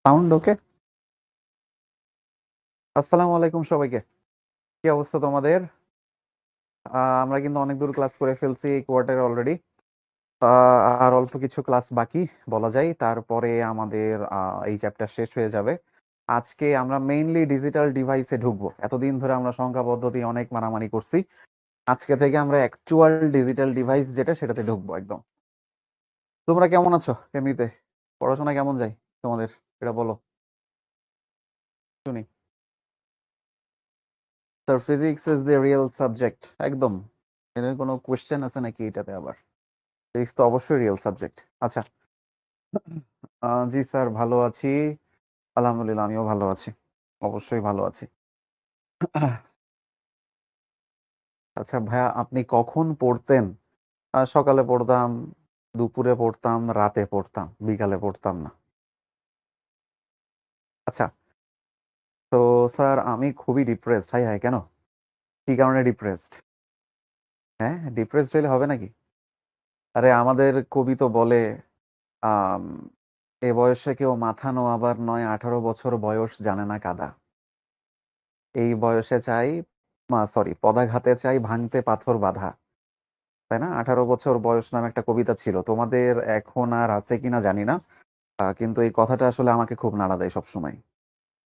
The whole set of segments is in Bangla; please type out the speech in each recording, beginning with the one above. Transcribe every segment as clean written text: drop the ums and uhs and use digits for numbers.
সাউন্ড ওকে। আসসালামু আলাইকুম সবাইকে। কি অবস্থা তোমাদের? আমরা কিন্তু অনেক দূর ক্লাস করে ফেলছি এই কোয়ার্টারে অলরেডি। আর অল্প কিছু ক্লাস বাকি বলা যায়, তারপরে আমাদের এই চ্যাপ্টার শেষ হয়ে যাবে। আজকে আমরা মেইনলি ডিজিটাল ডিভাইসে ঢুকবো। এতদিন ধরে আমরা সংখ্যা পদ্ধতি অনেক মারামারি করছি। আজকে থেকে আমরা অ্যাকচুয়াল ডিজিটাল ডিভাইস যেটা সেটাতে ঢুকবো একদম। তোমরা কেমন আছো এমনিতে? পড়াশোনা কেমন যায় তোমাদের? এটা বলো শুনি। Sir, physics is the real subject একদম। এর কোনো কোয়েশ্চেন আছে নাকি এটাতে আবার? ফিজিক্স তো অবশ্যই রিয়েল সাবজেক্ট। আচ্ছা। জি স্যার, ভালো আছি। আলহামদুলিল্লাহ, আমিও ভালো আছি। অবশ্যই ভালো আছি। আচ্ছা ভাইয়া, আপনি কখন পড়তেন? সকালে পড়তাম, দুপুরে পড়তাম, রাতে পড়তাম, বিকালে পড়তাম না। আচ্ছা। তো স্যার, আমি খুবই ডিপ্রেসড। হাই হাই, কেন? কি কারণে ডিপ্রেসড? হ্যাঁ, ডিপ্রেসড হলে হবে নাকি? আরে আমাদের কবি তো বলে, আম, এ বয়সে কেউ মাথা নোয়াবার নয়, 18 বছর বয়স জানে না কাদা। এই বয়সে চাই, সরি, পদাঘাতে চাই ভাঙতে পাথর বাঁধা। তাই না? 18 বছর বয়স নামে একটা কবিতা ছিল, তোমাদের এখন আর আছে কিনা জানি না। কিন্তু এই কথাটা আসলে আমাকে খুব নাড়া দেয় সবসময়।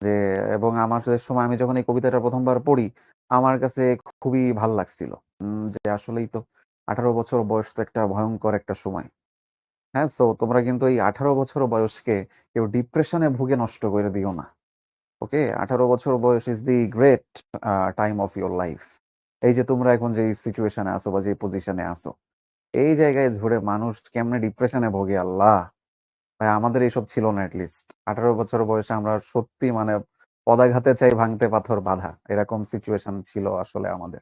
যে এবং আমার যে সময় আমি যখন এই কবিতাটা প্রথমবার পড়ি, আমার কাছে খুবই ভাল লাগছিল। যে আসলেই তো 18 বছর বয়স তো একটা ভয়ঙ্কর একটা সময়। হ্যাঁ, সো তোমরা কিন্তু এই 18 বছর বয়সকে কেউ ডিপ্রেশনে ভুগে নষ্ট করে দিও না। ওকে, 18 বছর বয়স is the great time of your life. এই যে তোমরা এখন যে সিচুয়েশনে আছো বা যে পজিশনে আছো, এই জায়গায় ধরে মানুষ কেমনে ডিপ্রেশনে ভোগে আল্লাহ! ভাই, আমাদের এইসব ছিল না। লিস্ট 18 বছর বয়সে আমরা সত্যি মানে পদাঘাতে চাই ভাঙতে পাথর বাঁধা, এরকম সিচুয়েশন ছিল আসলে আমাদের।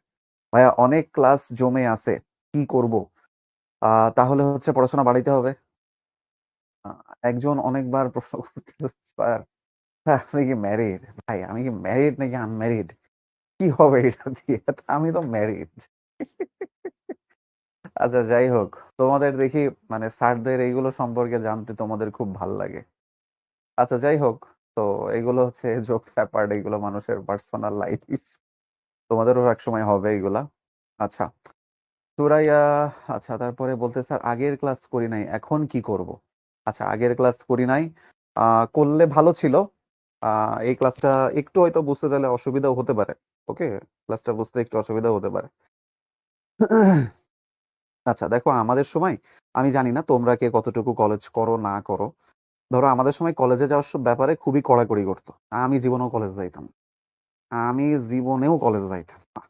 ভাইয়া, অনেক ক্লাস জমে আছে, কি করব? তাহলে হচ্ছে পড়াশোনা বাড়াইতে হবে। আহ, একজন অনেকবার প্রশ্ন করতে, স্যার, স্যার, আপনি কি ম্যারিড? ভাই, আমি কি ম্যারিড নাকি আনম্যারিড? কি হবে এটা দিয়ে? তা আমি তো ম্যারিড। আচ্ছা, যাই হোক। তোমাদের দেখি মানে স্যারদের এইগুলো সম্পর্কে জানতে তোমাদের খুব ভাল লাগে। আচ্ছা, যাই হোক। তো এগুলো হচ্ছে জোকস অ্যাপার্ট, এগুলো মানুষের পার্সোনাল লাইফ। তোমাদেরও এক সময় হবে এগুলা। আচ্ছা। সুরাইয়া। আচ্ছা, তারপরে বলতে, স্যার আগের ক্লাস করি নাই, এখন কি করব? আচ্ছা, আগের ক্লাস করি নাই, করলে ভালো ছিল। এই ক্লাসটা একটু হয়তো বুঝতে তাহলে অসুবিধাও হতে পারে। ওকে, ক্লাসটা বুঝতে একটু অসুবিধাও হতে পারে। আচ্ছা দেখো, আমাদের সময়, আমি জানি না তোমরা কে কতটুকু কলেজ করো না করো। ধরো আমাদের সময় কলেজে যাওয়ার ব্যাপারে খুবই কড়াকড়ি করতো। আমি জীবনেও কলেজ যাইতাম না। আমি জীবনেও কলেজ যাইতাম না।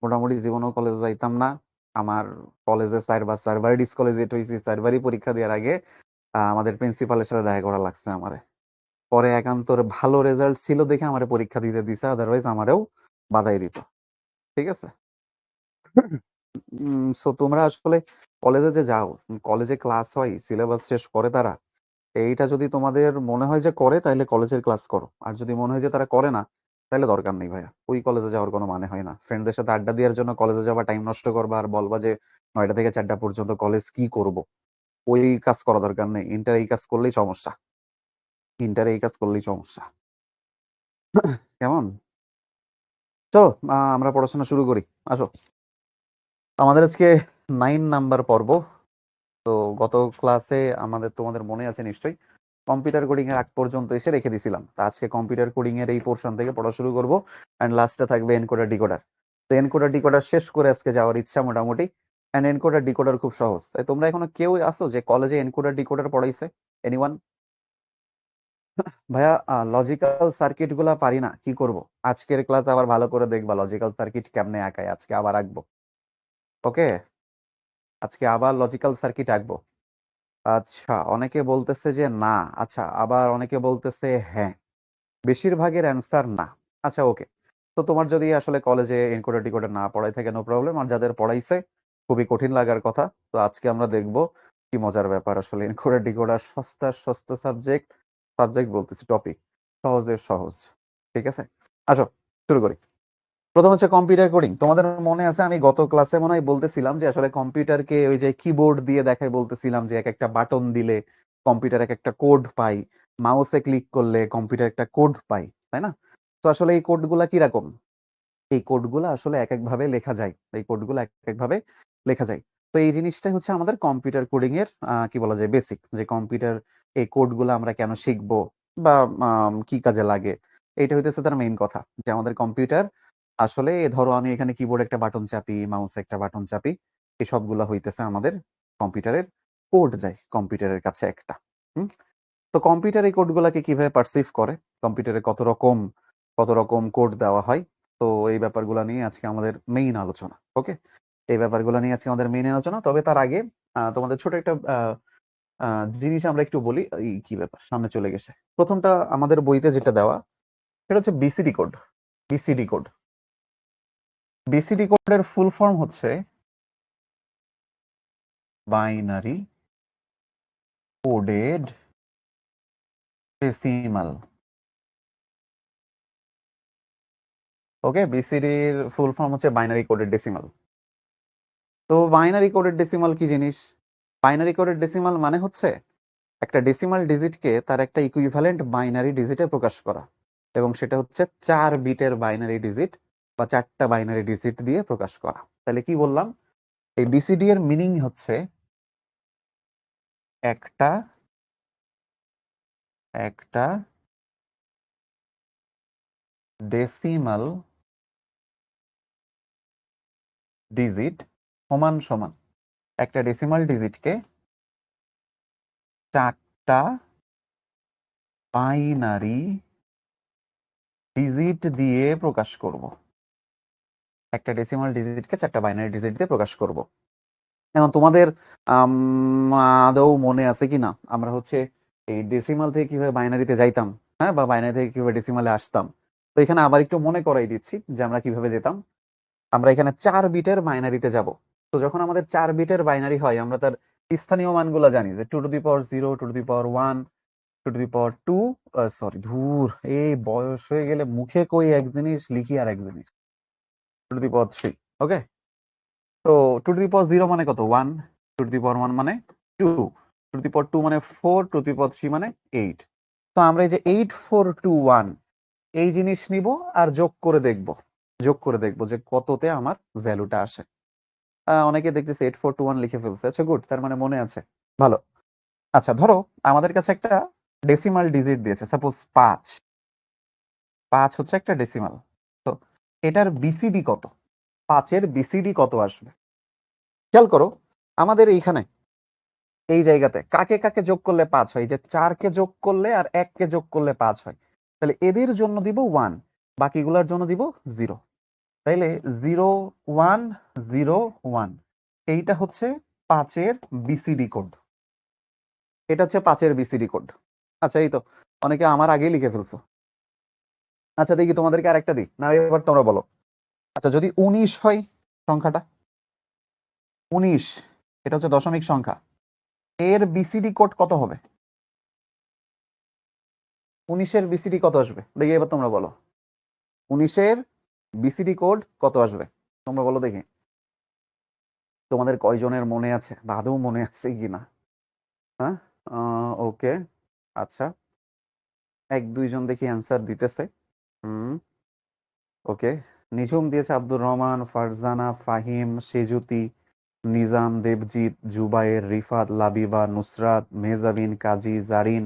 মোটামুটি জীবনেও কলেজ যাইতাম না। আমার কলেজে চারবার ডিসকলেজিয়েট হয়েছি। চারবারই পরীক্ষা দেওয়ার আগে আমাদের প্রিন্সিপালের সাথে দেখা করা লাগছে আমারে। পরে একান্তর ভালো রেজাল্ট ছিল দেখে আমারে পরীক্ষা দিতে দিছে, আদারওয়াইজ আমারেও বাধাই দিত। ঠিক আছে। সো তোমরা আসলে কলেজে যে যাও, কলেজে ক্লাস হয়, সিলেবাস শেষ করে তারা। এইটা যদি তোমাদের মনে হয় যে করে, তাহলে কলেজের ক্লাস করো। আর যদি মনে হয় যে তারা করে না, তাহলে দরকার নেই ভাইয়া, ওই কলেজে যাওয়ার কোনো মানে হয় না। ফ্রেন্ডদের সাথে আড্ডা দেওয়ার জন্য কলেজে যাওয়া, টাইম নষ্ট করবা আর বলবা যে 9টা থেকে 4টা পর্যন্ত কলেজ কি করব। ওই কাজ করা দরকার নেই। ইন্টার এই কাজ করলেই সমস্যা। ইন্টার এই কাজ করলেই সমস্যা। কেমন? চলো, আমরা পড়াশোনা শুরু করি। আসো। আমাদের আজকে 9 নাম্বার পর্ব। তো গত ক্লাসে আমাদের, তোমাদের মনে আছে নিশ্চয়ই, কম্পিউটার কোডিং এর আগ পর্যন্ত এসে রেখে দিছিলাম। তা আজকে কম্পিউটার কোডিং এর এই পোর্শন থেকে পড়া শুরু করব। এন্ড লাস্টে থাকবে এনকোডার ডিকোডার। তো এনকোডার ডিকোডার শেষ করে আজকে যাওয়ার ইচ্ছা মোটামুটি। এন্ড এনকোডার ডিকোডার খুব সহজ। তাই তোমরা এখনো কেউ আসো যে কলেজে এনকোডার ডিকোডার পড়াইছে? এনিওয়ান? ভাইয়া, লজিক্যাল সার্কিট গুলা পারি না, কি করব? আজকের ক্লাস আবার ভালো করে দেখবা লজিক্যাল সার্কিট কেমনে আঁকায়, আজকে আবার আঁকবো। ওকে, আজকে আবার লজিক্যাল সার্কিট আঁকবো। আচ্ছা, অনেকে বলতেছে যে না। আচ্ছা, আবার অনেকে বলতেছে হ্যাঁ। বেশিরভাগের অ্যান্সার না। আচ্ছা, ওকে। তো তোমার যদি আসলে কলেজে এনকোডার ডিকোডার না পড়াই থাকে, নো প্রবলেম। আর যাদের পড়াইছে, খুবই কঠিন লাগার কথা। তো আজকে আমরা দেখব কি মজার ব্যাপার আসলে এনকোডার ডিকোডার। সস্তা সস্তা সাবজেক্ট, সাবজেক্ট বলতেছি টপিক, সহজের সহজ। ঠিক আছে, আসো শুরু করি। প্রথম হচ্ছে কম্পিউটার কোডিং। তোমাদের মনে আছে আমি গত ক্লাসে মনে হয় বলতেছিলাম যে আসলে কম্পিউটারকে ওই যে কিবোর্ড দিয়ে দেখাই, বলতেছিলাম যে এক একটা বাটন দিলে কম্পিউটার এক একটা কোড পাই, মাউসে ক্লিক করলে কম্পিউটার একটা কোড পাই, তাই না? তো আসলে এই কোডগুলা কিরকম? এই কোডগুলা আসলে এক একভাবে লেখা যায়। এই কোডগুলা এক একভাবে লেখা যায়। তো এই জিনিসটাই হচ্ছে আমাদের কম্পিউটার কোডিং এর কি বলা যায় বেসিক, যে কম্পিউটার এই কোডগুলা আমরা কেন শিখবো বা কি কাজে লাগে। এইটা হইতেছে তার মেইন কথা, যে আমাদের কম্পিউটার আসলে ধরো আমি এখানে কিবোর্ডে একটা বাটন চাপি, মাউসে একটা বাটন চাপি, এই সবগুলা হইতেছে আমাদের কম্পিউটারের কোড যায় কম্পিউটারের কাছে একটা। হুম? তো কম্পিউটার এই কোডগুলাকে কিভাবে পারসিভ করে, কম্পিউটারে কত রকম কোড দেওয়া হয়, তো এই ব্যাপারগুলো নিয়ে আজকে আমাদের মেইন আলোচনা। ওকে, এই ব্যাপারগুলো নিয়ে আজকে আমাদের মেইন আলোচনা। তবে তার আগে তোমাদের ছোট একটা জিনিস আমরা একটু বলি। এই কি ব্যাপার, সামনে চলে গেছে। প্রথমটা আমাদের বইতে যেটা দেওয়া, সেটা হচ্ছে BCD code. BCD code, BCD কোডের ফুল ফর্ম হচ্ছে বাইনারি কোডেড ডেসিমাল। ওকে, বিসিডির ফুল ফর্ম হচ্ছে বাইনারি কোডেড ডেসিমাল। তো বাইনারি কোডেড ডেসিমাল কি জিনিস? বাইনারি কোডেড ডেসিমাল মানে হচ্ছে একটা ডেসিমাল ডিজিটকে তার একটা ইকুইভ্যালেন্ট বাইনারি ডিজিটে প্রকাশ করা, এবং সেটা হচ্ছে 4 বিটের বাইনারি ডিজিট বা 4টা বাইনারি ডিজিট দিয়ে প্রকাশ করা। তাহলে কি বললাম? এই বিসিডি এর মিনিং হচ্ছে একটা একটা ডেসিমাল ডিজিট সমান সমান একটা ডেসিমাল ডিজিটকে 4টা বাইনারি ডিজিট দিয়ে প্রকাশ করব। একটা ডেসিমাল ডিজিটকে 4টা বাইনারি ডিজিট দিয়ে প্রকাশ করব। এখন তোমাদের আদৌ মনে আছে কিনা আমরা হচ্ছে এই ডেসিমাল থেকে কিভাবে বাইনারিতে যাইতাম, হ্যাঁ, বা বাইনারি থেকে কিভাবে ডেসিমালে আসতাম? তো এখানে আবার একটু মনে করাই দিচ্ছি যে আমরা কিভাবে যেতাম। আমরা এখানে 4 বিটের বাইনারিতে যাব। তো যখন আমাদের 4 বিটের বাইনারি হয়, আমরা তার স্থানীয় মানগুলো জানি, যে 2^0, 2^1, 2^2। সরি, ধুর, এই বয়স হয়ে গেলে মুখে কই এক জিনিস, লিখি আর এক জিনিস। 2^3। ওকে, তো 2^0 মানে কত? 1, 2^1 মানে 2, 2^2 মানে 4, 2^3 মানে 8। তো আমরা এই যে 8, 4, 2, 1 এই জিনিস নিব আর যোগ করে দেখব, যে কততে আমার ভ্যালুটা আসে। অনেকে দেখতেছে 8, 4, 2, 1 লিখে ফেলছে। আচ্ছা, গুড, তার মানে মনে আছে, ভালো। আচ্ছা, ধরো আমাদের কাছে একটা ডেসিমাল ডিজিট দিয়েছে, সাপোজ 5। 5 হচ্ছে একটা ডেসিমাল। তো এটার বিসিডি কত? 5-এর বিসিডি কত আসবে? খেয়াল করো, আমাদের এইখানে এই জায়গাতে কাকে কাকে যোগ করলে 5 হয়? যে 4কে যোগ করলে আর 1কে যোগ করলে 5 হয়। তাহলে এদের জন্য দিব 1, বাকিগুলোর জন্য দিব 0। তাইলে 0, 1, 0, 1 এইটা হচ্ছে 5-এর বিসিডি কোড। এটা হচ্ছে 5-এর বিসিডি কোড। আচ্ছা, এই তো অনেকে আমার আগেই লিখে ফেলছো। আচ্ছা, দেখি তোমাদেরকে আরেকটা দিই না, এবার তোমরা বলো। আচ্ছা, যদি 19 হয় সংখ্যাটা, 19 এটা হচ্ছে দশমিক সংখ্যা, এর বিসিডি কোড কত হবে? 19-এর বিসিডি কত আসবে দেখি, এবার তোমরা বলো। 19-এর বিসিডি কোড কত আসবে তোমরা বলো দেখি। তোমাদের কয়জনের মনে আছে বা আদৌ মনে আছে কিনা? হ্যাঁ, ওকে, আচ্ছা, 1-2 জন দেখি অ্যান্সার দিতেছে। হুম, ওকে, নিঝুম দিয়েছে আব্দুর রহমান, ফারজানা, ফাহিম, সেজুতি, নিজাম, দেবজিৎ, জুবায়ের, রিফাত, লাবিবা, নুসরাত, মেহজাবিন, কাজী, জারিন,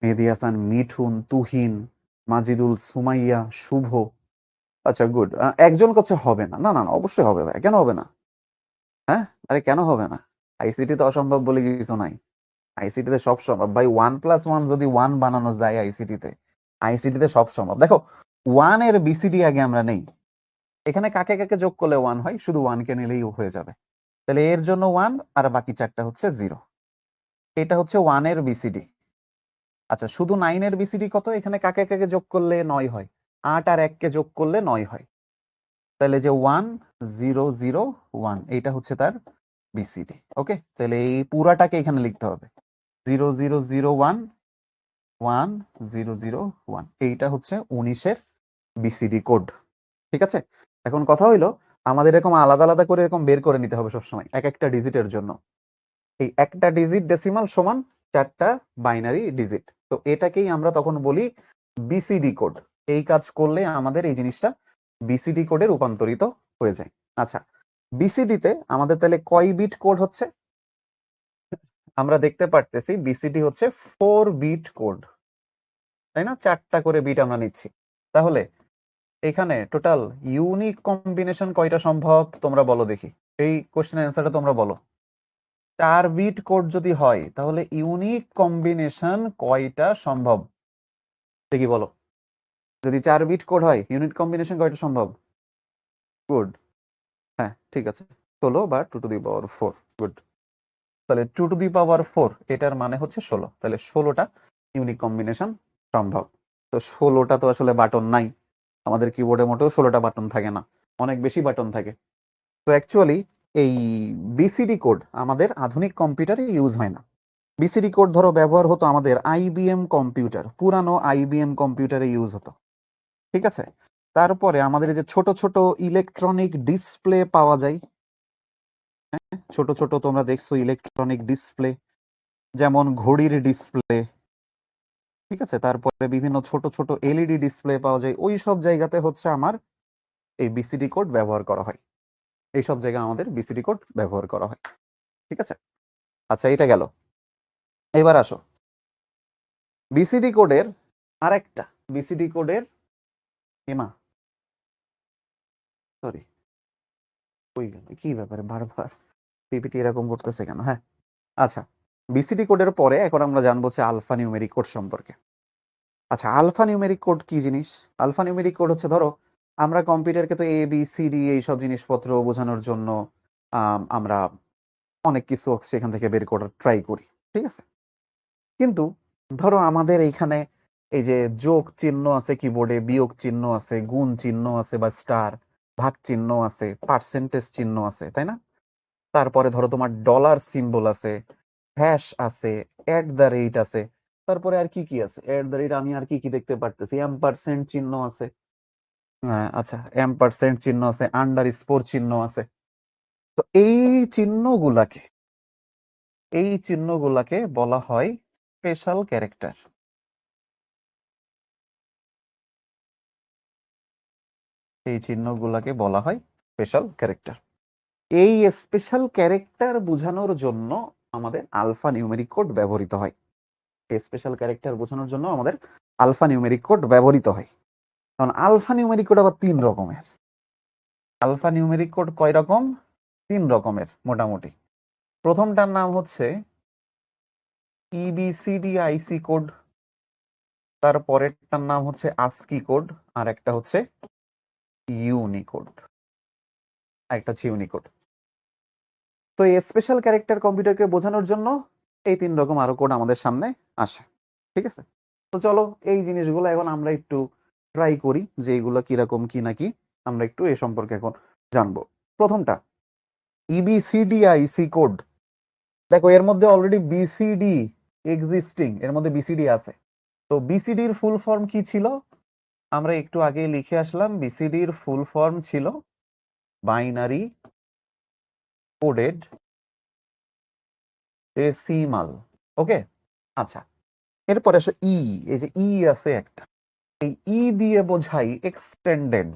মেহেদি হাসান, মিঠুন, তুহিন, মাজিদুল, সুমাইয়া, শুভ। আচ্ছা, গুড। একজন কাছে হবে না, না না না, অবশ্যই হবে ভাই, কেন হবে না? হ্যাঁ, আরে কেন হবে না? আইসিটি তো অসম্ভব বলে কিছু নাই। আইসিটিতে সব সম্ভব ভাই। 1+1 যদি 1 বানানো যায় আইসিটিতে, আইসিটিতে সব সম্ভব। দেখো, 1 এর বিসিডি আগে আমরা নেই। এখানে কাকে কাকে যোগ করলে 1 হয়? শুধু 1 কে নিলেই হয়ে যাবে। তাহলে এর জন্য 1 আর বাকি 4টা হচ্ছে 0। এটা হচ্ছে 1 এর বিসিডি। আচ্ছা, শুধু 9 এর বিসিডি কত? এখানে কাকে কাকে যোগ করলে 9 হয়? 8 আর 1 কে যোগ করলে 9 হয়। তাহলে যে 1, 0, 0, 1 এইটা হচ্ছে তার বিসিডি। ওকে, তাহলে এই পুরাটাকে এখানে লিখতে হবে। 0, 0, 0, 1, 1, 0, 0, 1 এইটা হচ্ছে 19-এর বিসিডি কোড। ঠিক আছে, এখন কথা হইলো আমাদের এরকম আলাদা আলাদা করে এরকম বের করে নিতে হবে সবসময় এক একটা ডিজিটের জন্য। এই একটা ডিজিট ডেসিমাল সমান 4টা বাইনারি ডিজিট। তো এটাকেই আমরা তখন বলি বিসিডি কোড। এই কাজ করলে আমাদের এই জিনিসটা বিসিডি কোডে রূপান্তরিত হয়ে যায়। আচ্ছা, বিসিডিতে আমাদের তাহলে কয় বিট কোড হচ্ছে? আমরা দেখতে পারতেছি বিসিডি হচ্ছে 4 বিট কোড, তাই না? 4টা করে বিট আমরা নিচ্ছি। তাহলে এখানে টোটাল ইউনিক কম্বিনেশন কয়টা সম্ভব তোমরা বলো দেখি। এই কোশ্চেনের অ্যান্সারটা তোমরা বলো। 4 বিট কোড যদি হয় তাহলে ইউনিক কম্বিনেশন কয়টা সম্ভব দেখি বলো। যদি 4 বিট কোড হয় ইউনিট কম্বিনেশন কয়টা সম্ভব? গুড, হ্যাঁ ঠিক আছে, 16 বা 2 টু দি পাওয়ার 4। গুড, তাহলে 2 টু দি পাওয়ার 4 এটার মানে হচ্ছে 16। তাহলে 16টা ইউনিক কম্বিনেশন সম্ভব। তো 16টা তো আসলে বাটন নাই আমাদের কিবোর্ডে, মোটেও 16টা বাটন থাকে না, অনেক বেশি বাটন থাকে। তো অ্যাকচুয়ালি এই বিসিডি কোড আমাদের আধুনিক কম্পিউটারে ইউজ হয় না। বিসিডি কোড ধরো ব্যবহার হতো আমাদের আইবিএম কম্পিউটার, পুরানো আইবিএম কম্পিউটারে ইউজ হতো, ঠিক আছে? তারপরে আমাদের এই যে ছোট ছোট ইলেকট্রনিক ডিসপ্লে পাওয়া যায়, ছোট ছোট তোমরা দেখছো ইলেকট্রনিক ডিসপ্লে, যেমন ঘড়ির ডিসপ্লে, ঠিক আছে? তারপরে বিভিন্ন ছোট ছোট এলইডি ডিসপ্লে পাওয়া যায়, ওই সব জায়গাতে হচ্ছে আমার এই বিসিডি কোড ব্যবহার করা হয়। এই সব জায়গায় আমাদের বিসিডি কোড ব্যবহার করা হয়, ঠিক আছে? আচ্ছা, এটা গেল। এবার আসো বিসিডি কোডের আরেকটা, বিসিডি কোডের এমা সরি কই গেল, কি ব্যাপারে বারবার পিপিটি এরকম করতেছে কেন? হ্যাঁ, আচ্ছা, বিসিডি কোডের পরে এখন আমরা জানবো হচ্ছে আলফা নিউমেরিক কোড সম্পর্কে। আচ্ছা, আলফা নিউমেরিক কোড কি জিনিস? আলফা নিউমেরিক কোড হচ্ছে, ধরো আমরা কম্পিউটারকে তো এ বি সি ডি এইসব জিনিসপত্র বোঝানোর জন্য আমরা অনেক কিছু সেখান থেকে বের করার ট্রাই করি, ঠিক আছে? কিন্তু ধরো আমাদের এইখানে এই যে যোগ চিহ্ন আছে কিবোর্ডে, বিয়োগ চিহ্ন আছে, গুণ চিহ্ন আছে বা স্টার, ভাগ চিহ্ন আছে, পার্সেন্টেজ চিহ্ন আছে, তাই না? তারপরে ধরো তোমার ডলার সিম্বল আছে, হ্যাশ আছে, এট দ্য রেট আছে, তারপরে আর কি কি আছে? এট দ্য রেট আমি আর কি কি দেখতে পারতেছি, এম্পারসেন্ট চিহ্ন আছে, আচ্ছা এম্পারসেন্ট চিহ্ন আছে, আন্ডার স্কোর চিহ্ন আছে। তো এই চিহ্নগুলাকে বলা হয় স্পেশাল ক্যারেক্টার। এই চিহ্নগুলাকে বলা হয় স্পেশাল ক্যারেক্টার। এই স্পেশাল ক্যারেক্টার বোঝানোর জন্য আমাদের আলফা নিউমেরিক কোড ব্যবহৃত হয়। এই স্পেশাল ক্যারেক্টার বোঝানোর জন্য আমাদের আলফা নিউমেরিক কোড ব্যবহৃত হয়। কারণ আলফা নিউমেরিক কোড আবার 3 রকমের। আলফা নিউমেরিক কোড কয় রকম? 3 রকমের মোটামুটি। প্রথমটার নাম হচ্ছে ইবিসিডিআইসি কোড, তারপরেরটার নাম হচ্ছে আস্কি কোড, আর একটা হচ্ছে ইউনিকোড, একটা হচ্ছে ইউনিকোড। তো এই স্পেশাল ক্যারেক্টার কম্পিউটারকে বোঝানোর জন্য এই 3 রকম আরো কোড আমাদের সামনে আসে, ঠিক আছে? তো চলো এই জিনিসগুলো এখন আমরা একটু ট্রাই করি যে এগুলো কিরকম কি নাকি আমরা একটু এ সম্পর্কে এখন জানবো। প্রথমটা ইবিসিডিআইসি কোড। দেখো এর মধ্যে অলরেডি বিসিডি এক্সিস্টিং, এর মধ্যে বিসিডি আছে। তো বিসিডির ফুল ফর্ম কি ছিল? আমরা একটু আগে লিখে আসলাম, বিসিডির ফুল ফর্ম ছিল বাইনারি কোডেড ডেসিমাল। ওকে, আচ্ছা, এরপরে আসো ই। এই যে ই আছে একটা, এই ই দিয়ে বোঝাই এক্সটেন্ডেড,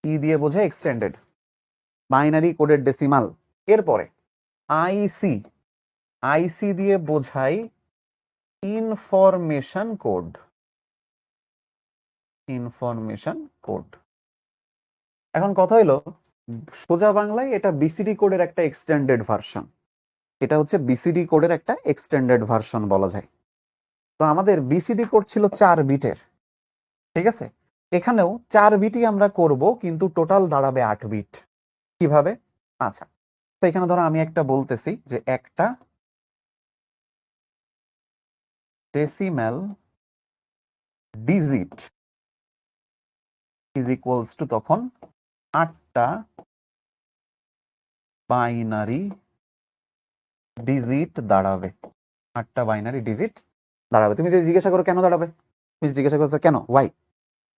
ই দিয়ে বোঝাই এক্সটেন্ডেড বাইনারি কোডেড ডেসিমাল। এরপরে আইসি, আইসি দিয়ে বোঝাই ইনফরমেশন কোড, ইনফরমেশন কোড। এখন কথা হলো সোজা বাংলায় এটা বিসিডি কোডের একটা এক্সটেন্ডেড ভার্সন, এটা হচ্ছে বিসিডি কোডের একটা এক্সটেন্ডেড ভার্সন বলা যায়। তো আমাদের বিসিডি কোড ছিল 4 বিটের, ঠিক আছে? এখানেও 4 বিটই আমরা করব, কিন্তু টোটাল দাঁড়াবে 8 বিট। কিভাবে? আচ্ছা, তো এখানে ধরো আমি একটা বলতেছি যে একটা decimal digit is equals to তখন 8টা বাইনারি ডিজিট দাঁড়াবে, 8টা বাইনারি ডিজিট দাঁড়াবে। তুমি যদি জিজ্ঞাসা করো কেন দাঁড়াবে, তুমি জিজ্ঞাসা করছো কেন, ওয়াই,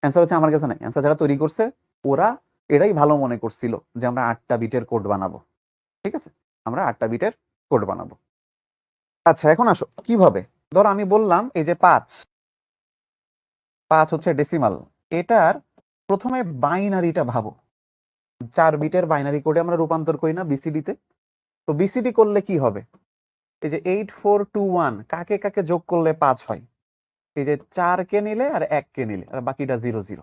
অ্যান্সার হচ্ছে আমার কাছে নাই। অ্যান্সার যারা তৈরি করছে ওরা এটাই ভালো মনে করছিল যে আমরা 8টা বিটের কোড বানাবো, ঠিক আছে? আমরা 8টা বিটের কোড বানাবো। আচ্ছা, এখন আসো কিভাবে। ধরো আমি বললাম এই যে 5 হচ্ছে ডেসিমাল, এটার প্রথমে বাইনারিটা ভাবো। 4 বিটের বাইনারি কোডে আমরা রূপান্তর করি না বিসিডি তে? তো বিসিডি করলে কি হবে, এই যে 8421 কাকে কাকে যোগ করলে 5 হয়, এই যে 4 কে নিলে আর 1 কে নিলে, আর বাকিটা 00।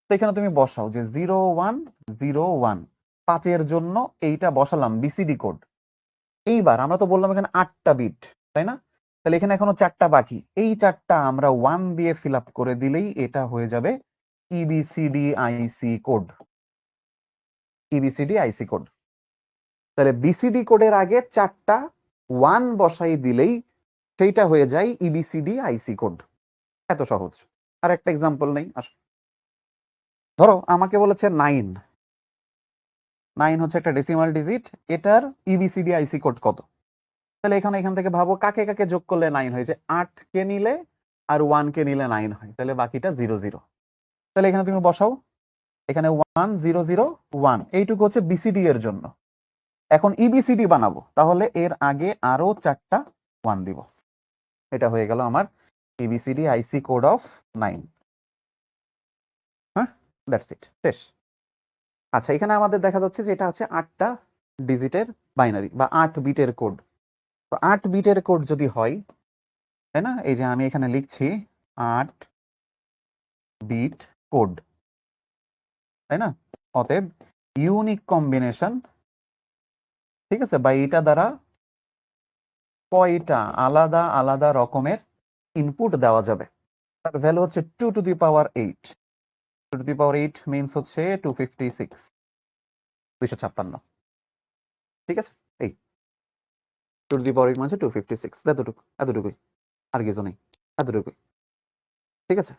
তো এখানে তুমি বসাও যে 0101, 5-এর জন্য এইটা বসালাম বিসিডি কোড। এইবার আমরা তো বললাম এখানে 8টা বিট, তাই না? তাহলে এখানে এখনো 4টা বাকি, এই 4টা আমরা 1 দিয়ে ফিল আপ করে দিলেই এটা হয়ে যাবে ইবিসিডি আইসি কোড। ইবিসিডি আইসি কোড। তাহলে বিসিডি কোডের আগে 4টা 1 বসাই দিলেই সেইটা হয়ে যায় ইবিসিডি আইসি কোড। এত সহজ। আর একটা এক্সাম্পল নেই, আসো। ধরো আমাকে বলেছে 9 হচ্ছে একটা ডেসিমাল ডিজিট, এটার ইবিসিডি আইসি কোড কত? তাহলে এখান থেকে ভাবো কাকে কাকে যোগ করলে 9 হয়, যে 8 কে নিলে আর 1 কে নিলে 9 হয়, তাহলে বাকিটা 00। তাহলে এখানে তুমি বসাও, এখানে 1001, এইটুকু হচ্ছে বিসিডি এর জন্য। এখন ইবিসিডি বানাবো, তাহলে এর আগে আরো 4টা 1 দিব। এটা হয়ে গেল আমার ইবিসিডি আইসি কোড অফ 9। হ্যাঁ, দ্যাটস ইট, শেষ। আচ্ছা, এখানে আমাদের দেখা যাচ্ছে যে এটা হচ্ছে 8টা ডিজিটের বাইনারি বা 8 বিটের কোড। তো 8 বিটের কোড যদি হয়, তাই না, এই যে আমি এখানে লিখছি 8 বিট কোড, তাই না? অতএব ইউনিক কম্বিনেশন, ঠিক আছে, বা এটা দ্বারা কয়টা আলাদা আলাদা রকমের ইনপুট দেওয়া যাবে, তার ভ্যালু হচ্ছে 2 to the power 8। 2 to the power 8 means হচ্ছে 256, 256। ঠিক আছে, এই 2 টু দি পাওয়ার 8 মানে 256, এতটুকুই, আর কিছু নেই, এতটুকুই। ঠিক আছে।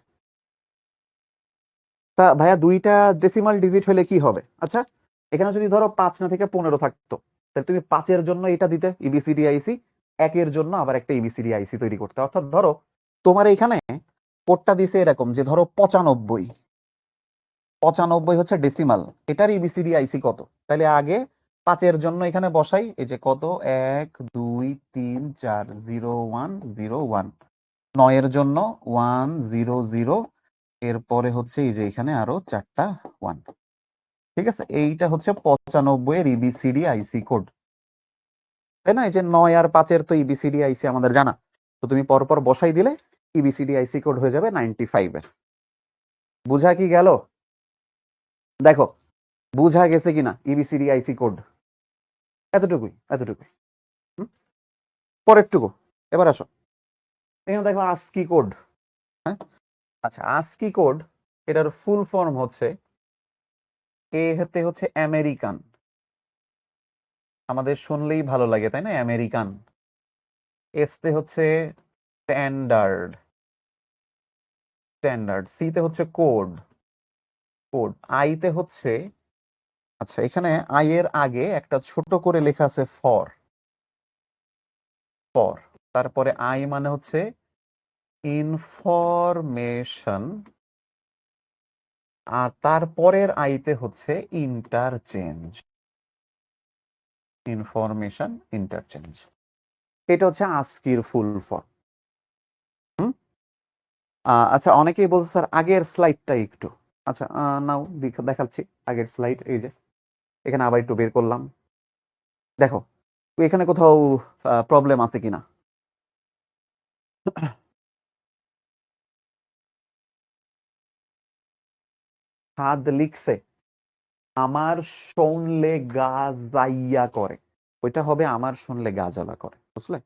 তা ভাইয়া 2টা ডেসিমাল ডিজিট হলে কি হবে? আচ্ছা, এখানে যদি ধরো 5 না থেকে 15 থাকতো, তাহলে তুমি 5-এর জন্য এটা দিতে ইবিসিডি আইসি, 1-এর জন্য আবার একটা ইবিসিডি আইসি তৈরি করতে। অর্থাৎ ধরো তোমার এখানে কোডটা দিছে এরকম যে ধরো 95 হচ্ছে ডেসিমাল, এটার ইবিসিডি আইসি কত? তাহলে আগে 5-এর জন্য এখানে বসাই, এই যে কত, 1 2 3 4, 0101। 9-এর জন্য 100, এরপরে হচ্ছে এই যে এখানে আরো 4টা 1। ঠিক আছে, এইটা হচ্ছে 95-এর ইবিসিডি আইসি কোড, তাই না? এই যে 9 আর 5-এর তো ইবিসিডি আইসি আমাদের জানা, তো তুমি পরপর বসাই দিলে ইবিসিডি আইসি কোড হয়ে যাবে 95-এর। বুঝা কি গেল? দেখো বুঝা গেছে কিনা ইবিসিডি আইসি কোড? এতটুকুই। পরেরটুকু, এবার আসো, এখানে দেখো আস্কি কোড। হ্যাঁ, আচ্ছা, আস্কি কোড এটার ফুল ফর্ম হচ্ছে, এ হচ্ছে আমেরিকান, আমাদের শুনলেই ভালো লাগে, তাই না, আমেরিকান। এসতে হচ্ছে স্ট্যান্ডার্ড, সিতে হচ্ছে কোড, আইতে হচ্ছে, আচ্ছা এখানে আই এর আগে একটা ছোট করে লেখা আছে ফর, তারপরে আই মানে হচ্ছে ইনফরমেশন, আর তারপরের আইতে হচ্ছে ইনফরমেশন ইন্টারচেঞ্জ। এটা হচ্ছে আস্কির ফুল ফর্ম। আচ্ছা, অনেকেই বলছে স্যার আগের স্লাইডটা একটু, আচ্ছা নাও দেখাচ্ছি আগের স্লাইড। এই যে এখানে আবার একটু বের করলাম, দেখো এখানে কোথাও প্রবলেম আছে কিনা। হাত লিখছে আমার শুনলে গা যাইয়া করে, ওইটা হবে আমার শুনলে গা জ্বালা করে, বুঝলে?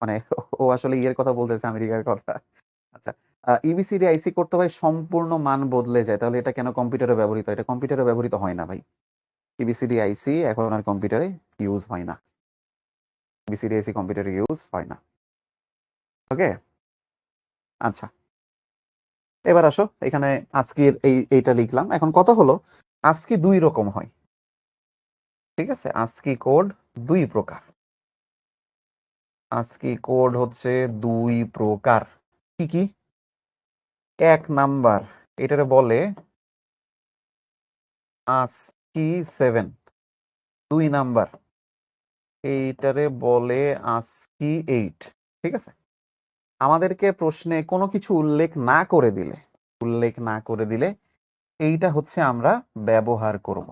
মানে ও আসলে ইয়ের কথা বলতেছে, আমেরিকার কথা। আচ্ছা, ইবিসিডি আইসি করতে হয় সম্পূর্ণ মান বদলে যায়, তাহলে এটা কেন কম্পিউটারে ব্যবহৃত? এটা কম্পিউটারে ব্যবহৃত হয় না ভাই। ইবিসিডি আইসি এখন আর কম্পিউটারে ইউজ হয় না, ইবিসিডি আইসি কম্পিউটারে ইউজ হয় না। ওকে, আচ্ছা এবার আসো, এখানে আজকের এইটা লিখলাম। এখন কথা হলো আজকে 2 রকম হয়, ঠিক আছে? আজকি কোড 2 প্রকার, আজকি কোড হচ্ছে 2 প্রকার। কি কি? 1 নাম্বার, এটারে বলে ASCII 7, 2 নাম্বার এইটারে বলে ASCII 8। ঠিক আছে, আমাদেরকে প্রশ্নে কোনো কিছু উল্লেখ না করে দিলে এইটা হচ্ছে আমরা ব্যবহার করব।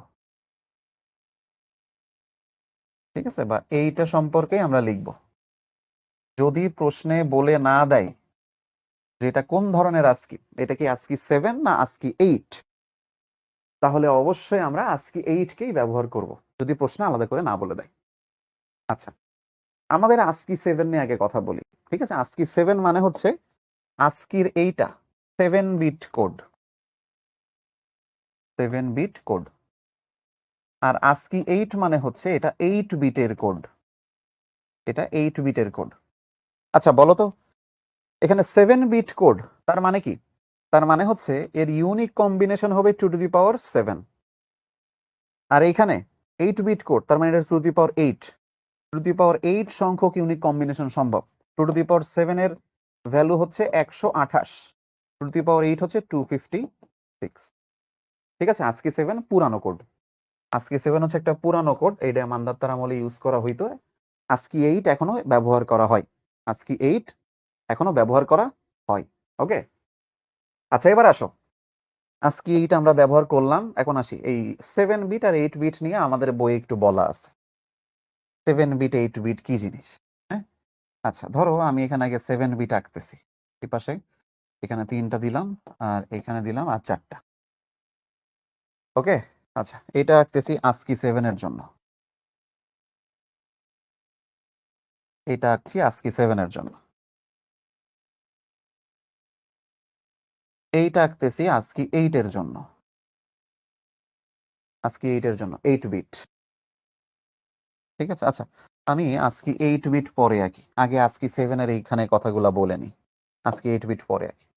ঠিক আছে, বা এইটা সম্পর্কে আমরা লিখব। যদি প্রশ্নে বলে না দেয় যেটা কোন ধরনের ASCII, এটা কি ASCII 7 না ASCII 8, তাহলে অবশ্যই আমরা ASCII 8 কেই ব্যবহার করব, যদি প্রশ্ন আলাদা করে না বলে দেয়। আচ্ছা, আমাদের ASCII 7 নিয়ে আগে কথা বলি। ঠিক আছে, ASCII 7 মানে হচ্ছে ASCIIর এইটা 7-বিট কোড, 7-বিট কোড। আর ASCII 8 মানে হচ্ছে এটা 8-বিটের কোড, এটা 8-বিটের কোড। আচ্ছা বলো তো, এখানে 7-বিট কোড তার মানে কি? তার মানে হচ্ছে এর ইউনিক কম্বিনেশন হবে 2^7, আর এইখানে 8-বিট কোড তার মানে এটা 2^8। 2^8 সংখ্যক ইউনিক কম্বিনেশন সম্ভব। 2^7 এর ভ্যালু হচ্ছে 128, 2^8 হচ্ছে 256। ঠিক আছে, ASCII 7 পুরানো কোড। ASCII 7 হচ্ছে একটা পুরানো কোড, এইটা মান্দাতার আমলে ইউজ করা হইতো। ASCII 8 এখনো ব্যবহার করা হয়, ASCII 8 এখনো ব্যবহার করা হয়। ওকে, আচ্ছা এবার আসো, ASCII 8 আমরা ব্যবহার করলাম, এখন আসি এই 7-বিট আর 8-বিট নিয়ে আমাদের বইয়ে একটু বলা আছে। 7-বিট 8-বিট কি জিনিস? হ্যাঁ, আচ্ছা ধরো আমি এখানে আগে 7-বিট আঁকতেছি, এই পাশে এখানে 3টা দিলাম, আর এখানে দিলাম আর 4টা। ওকে, আচ্ছা এটা আঁকতেছি ASCII 7 এর জন্য, এটা আঁকছি ASCII 7 এর জন্য। এইটা আঁকতেছি ASCII 8 এর জন্য, ASCII 8 এর জন্য 8-বিট। ঠিক আছে, আচ্ছা আমি ASCII 8-বিট পরে আঁকি, আগে ASCII 7 এর এইখানে কথাগুলো বলে নিই। ASCII 8-বিট পরে আঁকি।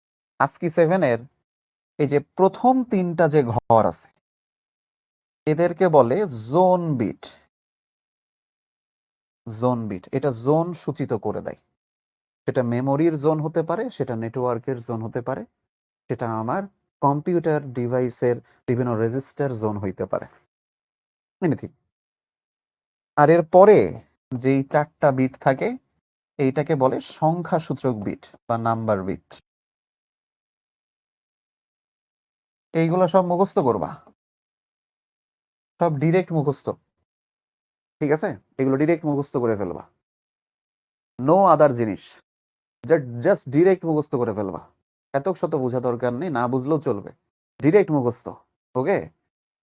ASCII 7 এর এই যে প্রথম 3টা যে ঘর আছে এদেরকে বলে জোন বিট। জোন বিট, এটা জোন সূচিত করে দেয়। সেটা মেমোরির জোন হতে পারে, সেটা নেটওয়ার্কের জোন হতে পারে, সেটা আমার কম্পিউটার ডিভাইসের বিভিন্ন রেজিস্টার জোন হইতে পারে, এনিথিং। আর এর পরে যেই 4টা বিট থাকে এইটাকে বলে সংখ্যা সূচক বিট বা নাম্বার বিট। এইগুলো সব মুখস্থ করবা, সব ডিরেক্ট মুখস্থ। ঠিক আছে, এগুলো ডিরেক্ট মুখস্থ করে ফেলবা, নো আদার জিনিস, জাস্ট ডিরেক্ট মুখস্থ করে ফেলবা। এত শত বোঝা দরকার নেই, না বুঝলেও চলবে, ডিরেক্ট মুখস্থ। ওকে,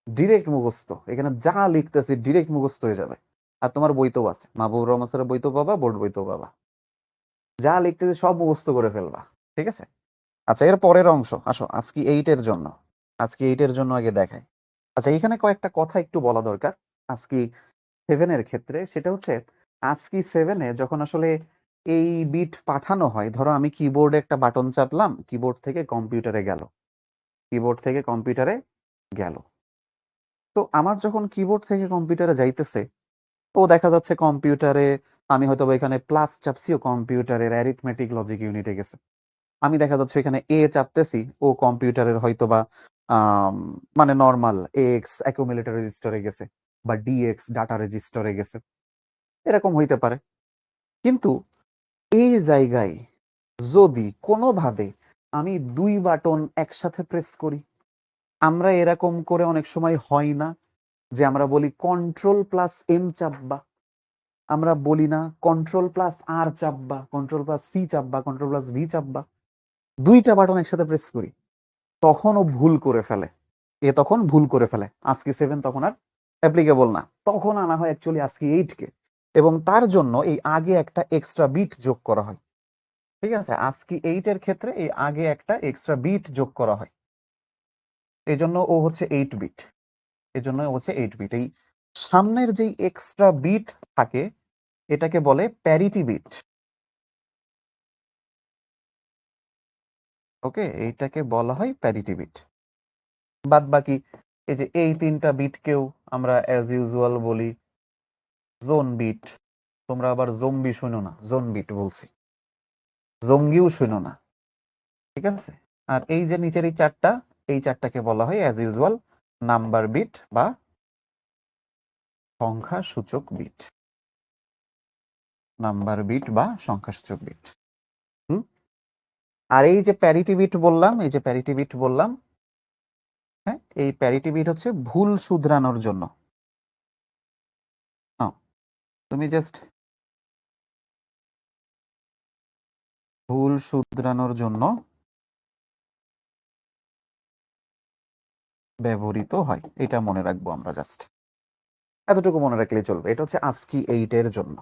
ডিরেক্ট মুখস্থ, এখানে যা লিখতেছি ডিরেক্ট মুখস্থ হয়ে যাবে। আর তোমার বইতেও আছে, মাহবুবুর রহমান স্যারের বইতেও পাবা, বোর্ড বইতেও পাবা, যা লিখতেছি সব মুখস্থ করে ফেলবা। ঠিক আছে, আচ্ছা এর পরের অংশ আসো ASCII 8 এর জন্য। ASCII 8 এর জন্য আগে দেখাই। আচ্ছা এইখানে কয়েকটা কথা একটু বলা দরকার ASCII 7 এর ক্ষেত্রে, সেটা হচ্ছে ASCII 7 এ যখন আসলে এই বিট পাঠানো হয়, ধরো আমি কিবোর্ডে একটা বাটন চাপলাম, কিবোর্ড থেকে কম্পিউটারে গেল, কিবোর্ড থেকে কম্পিউটারে গেল। তো আমার যখন কিবোর্ড থেকে কম্পিউটারে যাইতেছে, ও দেখা যাচ্ছে কম্পিউটারে আমি হয়তো এখানে প্লাস চাপছি, ও কম্পিউটারের অ্যারিথমেটিক লজিক ইউনিটে গেছে। আমি দেখা যাচ্ছে এখানে এ চাপতেছি, ও কম্পিউটারের হয়তো বা মানে নর্মাল এক্স অ্যাকুমুলেটর রেজিস্টারে গেছে, বা ডিএক্স ডাটা রেজিস্টারে গেছে, এরকম হইতে পারে। কিন্তু এই জায়গায় যদি কোনোভাবে আমি 2 বাটন একসাথে প্রেস করি, আমরা এরকম করে অনেক সময় হয় না যে আমরা বলি কন্ট্রোল প্লাস এম চাপবা, আমরা বলি না কন্ট্রোল প্লাস আর চাপবা, কন্ট্রোল প্লাস সি চাপবা, কন্ট্রোল প্লাস ভি চাপবা, 2টা বাটন একসাথে প্রেস করি, তখন ও ভুল করে ফেলে, এ তখন ভুল করে ফেলে। ASCII 7 তখন আর অ্যাপ্লিকেবল না, তখন আনা হয় অ্যাকচুয়ালি ASCII 8 কে, এবং তার জন্য এই আগে একটা এক্সট্রা বিট যোগ করা হয়। ঠিক আছে, ASCII 8 এর ক্ষেত্রে এই আগে একটা এক্সট্রা বিট যোগ করা হয়, এই জন্য ও হচ্ছে 8-বিট, এই জন্য ও হচ্ছে 8-বিট। এই সামনের যেই এক্সট্রা বিট থাকে এটাকে বলে প্যারিটি বিট। ওকে, এইটাকে বলা হয় প্যারিটি বিট। বাদ বাকি এই যে এই 3টা বিটকেও আমরা অ্যাজ ইউজুয়াল বলি জোন বিট। তোমরা আবার জম্বি শুনো না, জোন বিট বলছি, জঙ্গিও শুনো না। ঠিক আছে, আর এই যে নিচের এই 4টা, এই 4টাকে বলা হয় অ্যাজ ইউজুয়াল নাম্বার বিট বা সংখ্যা সূচক বিট। নাম্বার বিট বা সংখ্যাসূচক বিট। আর এই যে প্যারিটি বিট বললাম, এই যে প্যারিটি বিট বললাম, হ্যাঁ, এই প্যারিটি বিট হচ্ছে ভুল শুধরানোর জন্য। তুমি জাস্ট ভুল শুধরানোর জন্য ব্যবহৃত হয়, এটা মনে রাখবো আমরা। জাস্ট এতটুকু মনে রাখলেই চলবে। এটা হচ্ছে ASCII 8 এর জন্য।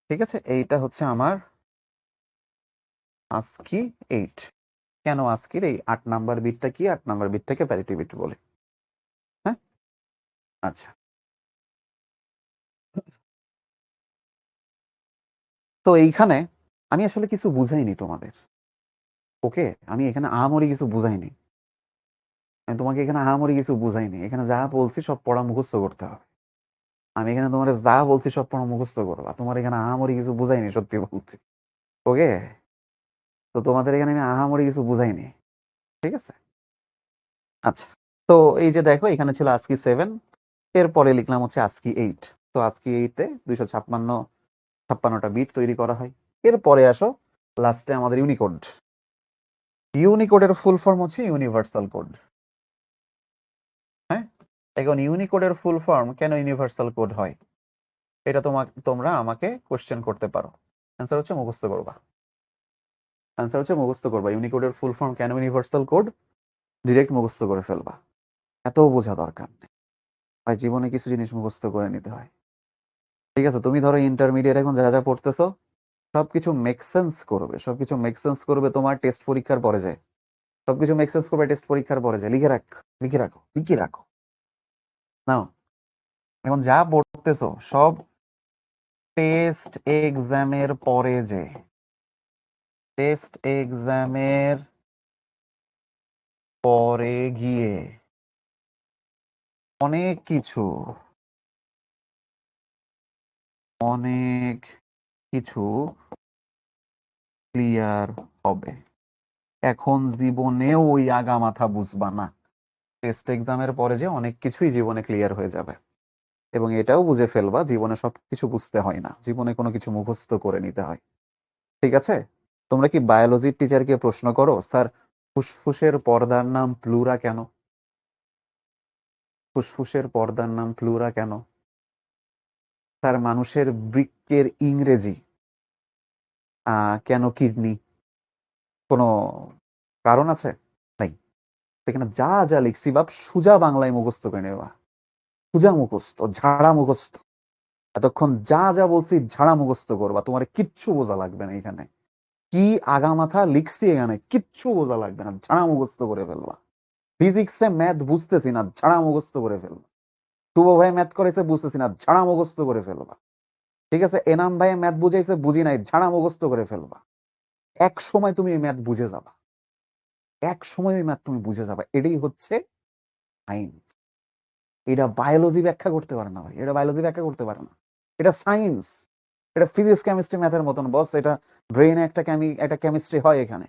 ঠিক আছে, এইটা হচ্ছে আমার ASCII 8। কেন ASCII এই 8 নাম্বার বিটটা কি? 8 নাম্বার বিটটাকে প্যারিটি বিট বলে। হ্যাঁ, আচ্ছা। তো এইখানে আমি আসলে কিছু বুঝাইনি তোমাদের। ওকে, আমি এখানে আহামরি কিছু বুঝাইনি। আমি তোমাকে এখানে আহামরি কিছু বুঝাইনি। এখানে যা বলছি সব পড়া মুখস্থ করতে হবে। আমি এখানে তোমার যা বলছি সব পড়া মুখস্থ করবা। তোমার এখানে আহামরি কিছু বুঝাইনি, সত্যি বলছি। ওকে, তো তোমাদের এখানে আমি আহামরি কিছু বুঝাইনি। ঠিক আছে, আচ্ছা। তো এই যে দেখো, এখানে ছিল ASCII 7, এরপরে লিখলাম হচ্ছে ASCII 8। তো ASCII 8-এ 256টা বিট তৈরি করা হয়। এরপরে আসো লাস্টে আমাদের ইউনিকোড। ইউনিকোডের ফুল ফর্ম হচ্ছে ইউনিভার্সাল কোড। হ্যাঁ, এখন ইউনিকোডের ফুল ফর্ম কেন ইউনিভার্সাল কোড হয়, এটা তোমরা আমাকে কোশ্চেন করতে পারো। অ্যান্সার হচ্ছে মুখস্থ করবা। অ্যান্সার হচ্ছে মুখস্থ করবা। ইউনিকোডের ফুল ফর্ম কেন ইউনিভার্সাল কোড, ডিরেক্ট মুখস্থ করে ফেলবা। এত বোঝা দরকার নেই ভাই, জীবনে কিছু জিনিস মুখস্থ করে নিতে হয়। ঠিক আছে, তুমি ধরো ইন্টারমিডিয়েট এখন যা যা পড়তেছো সবকিছু মেক সেন্স করবে, সবকিছু মেক সেন্স করবে তোমার টেস্ট পরীক্ষার পরে যায়। সবকিছু মেক সেন্স করবে টেস্ট পরীক্ষার পরে যায়। লিখে রাখো নাও। এখন যা পড়তেছো সব টেস্ট এক্সামের পরে যে, টেস্ট এক্সামের পরে গিয়ে অনেক কিছু ক্লিয়ার হবে। এখন জীবনেও ওই আগা মাথা বুঝবা না। টেস্ট এক্সামের পরে যে অনেক কিছুই জীবনে ক্লিয়ার হয়ে যাবে। এবং এটাও বুঝে ফেলবা জীবনে সবকিছু বুঝতে হয় না, জীবনে কোনো কিছু মুখস্থ করে নিতে হয়। ঠিক আছে, তোমরা কি বায়োলজির টিচারকে প্রশ্ন করো, স্যার ফুসফুসের পর্দার নাম প্লুরা কেন? ফুসফুসের পর্দার নাম প্লুরা কেন? স্যার মানুষের বৃক্কের ইংরেজি কেন কিডনি? কোনো কারণ আছে? নাই। সেখানে যা যা লিখছি বাপ সুজা বাংলায় মুখস্থ করে নেবা। সুজা মুখস্থ, ঝাড়া মুখস্থ। এতক্ষণ যা যা বলছি ঝাড়া মুখস্থ করবা, তোমার কিচ্ছু বোঝা লাগবে না। এখানে কি আগা মাথা লিখছি, এখানে কিচ্ছু বোঝা লাগবে না, ঝাড়া মুখস্থ করে ফেলবা। ফিজিক্সে ম্যাথ বুঝতেছি না, ঝাড়া মুখস্থ করে ফেলবা। শুভ ভাই ম্যাথ করেছে, বুঝতেছি না, ঝাড়া মুখস্থ করে ফেলবা। ঠিক আছে, এনাম ভাই ম্যাথ বুঝাইছে, বুঝি নাই, ঝাড়া মুখস্থ করে ফেলবা। এক সময় তুমি এই ম্যাথ বুঝে যাবা, এক সময় ওই ম্যাথ তুমি বুঝে যাবা। এটাই হচ্ছে সায়েন্স। এটা বায়োলজি ব্যাখ্যা করতে পারে না ভাই, এটা বায়োলজি ব্যাখ্যা করতে পারে না। এটা সায়েন্স। এটা ফিজিক্স কেমিস্ট্রি ম্যাথের মতন বস। এটা ব্রেইনে একটা কেমিস্ট্রি হয়। এখানে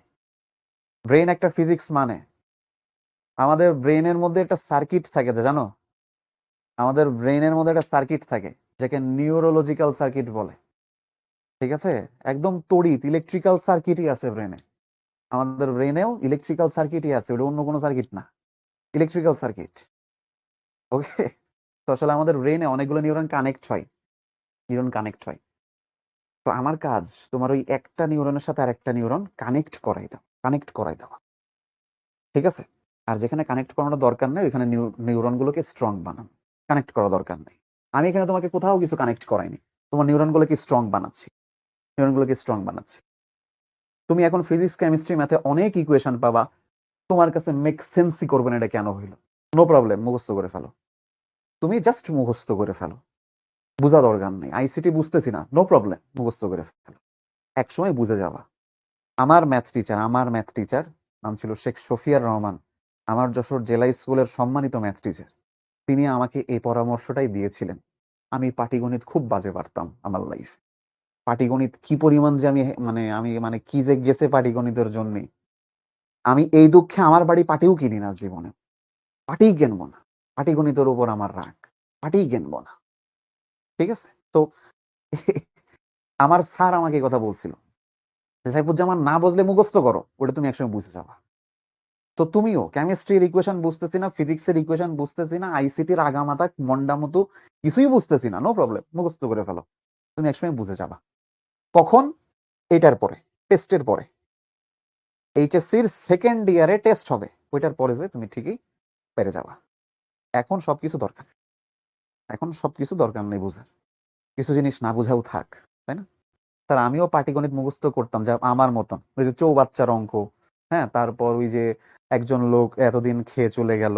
ব্রেইন একটা ফিজিক্স মানে। আমাদের ব্রেইনের মধ্যে একটা সার্কিট থাকে, জানো? আমাদের ব্রেইনের মধ্যে একটা সার্কিট থাকে যাকে নিউরোলজিক্যাল সার্কিট বলে। ঠিক আছে, একদম তড়িৎ ইলেকট্রিক্যাল সার্কিটই আছে ব্রেনে। আমাদের ব্রেনেও ইলেকট্রিক্যাল সার্কিটই আছে, ওটা অন্য কোনো সার্কিট না, ইলেকট্রিক্যাল সার্কিট। ওকে, তো আসলে আমাদের ব্রেনে অনেকগুলো নিউরন কানেক্ট হয়। তো আমার কাজ তোমার ওই একটা নিউরনের সাথে আরেকটা নিউরন কানেক্ট করাই দেওয়া। ঠিক আছে, আর যেখানে কানেক্ট করানোর দরকার নেই ওইখানে নিউরনগুলোকে স্ট্রং বানানো। কানেক্ট করা দরকার নেই। আমি এখানে তোমাকে কোথাও কিছু কানেক্ট করাইনি, তোমার নিউরনগুলোকে স্ট্রং বানাচ্ছি। তুমি এখন ফিজিক্স কেমিস্ট্রি ম্যাথে অনেক ইকুয়েশন পাবা, তোমার কাছে মেক সেন্সই করবে না এটা কেন হইলো। নো প্রবলেম, মুখস্থ করে ফেলো। তুমি জাস্ট মুখস্থ করে ফেলো, বোঝা দরকার নেই। আইসিটি বুঝতেছি না, নো প্রবলেম, মুখস্থ করে ফেলো। একসময় বুঝে যাবা। আমার ম্যাথ টিচার নাম ছিল শেখ শফিয়ার রহমান, আমার যশোর জেলা স্কুলের সম্মানিত ম্যাথ টিচার। তিনি আমাকে এই পরামর্শটাই দিয়েছিলেন। আমি পাটিগণিত খুব বাজে পারতাম আমার লাইফ। পাটিগণিত কি পরিমাণ যে আমি কি যে গেছে পাটিগণিতের জন্য। আমি এই দুঃখে আমার বাড়ি পাটিও কিনি না জীবনে। পাটিই কিনবো না। পাটিগণিতের উপর আমার রাগ, পাটিই কিনবো না। ঠিক আছে, তো আমার স্যার আমাকে এই কথা বলছিল যে সাইফুজ্জামান না বুঝলে মুখস্থ করো, ওটা তুমি একসময় বুঝে যাবা। তো তুমিও কেমিস্ট্রির ইকুয়েশন বুঝতেছি না, ফিজিক্সের ইকুয়েশন বুঝতেছি না, আইসিটির আগামাতা মন্ডা মতো কিছুই বুঝতেছি না, নো প্রবলেম, মুখস্থ করে ফেলো, তুমি একসময় বুঝে যাবা। কখন? এটার পরে, টেস্টের পরে, এইচএসসির সেকেন্ড ইয়ারে টেস্ট হবে, ওইটার পরে যে তুমি ঠিকই পেরে যাবা। এখন সবকিছু দরকার, এখন সবকিছু দরকার নেই বুঝার, কিছু জিনিস না বুঝাও থাক, তাই না? তার আমিও পাটিগণিত মুখস্থ করতাম যা আমার মতন, ওই যে চৌবাচ্চার অঙ্ক, হ্যাঁ, তারপর ওই যে একজন লোক এতদিন খেয়ে চলে গেল,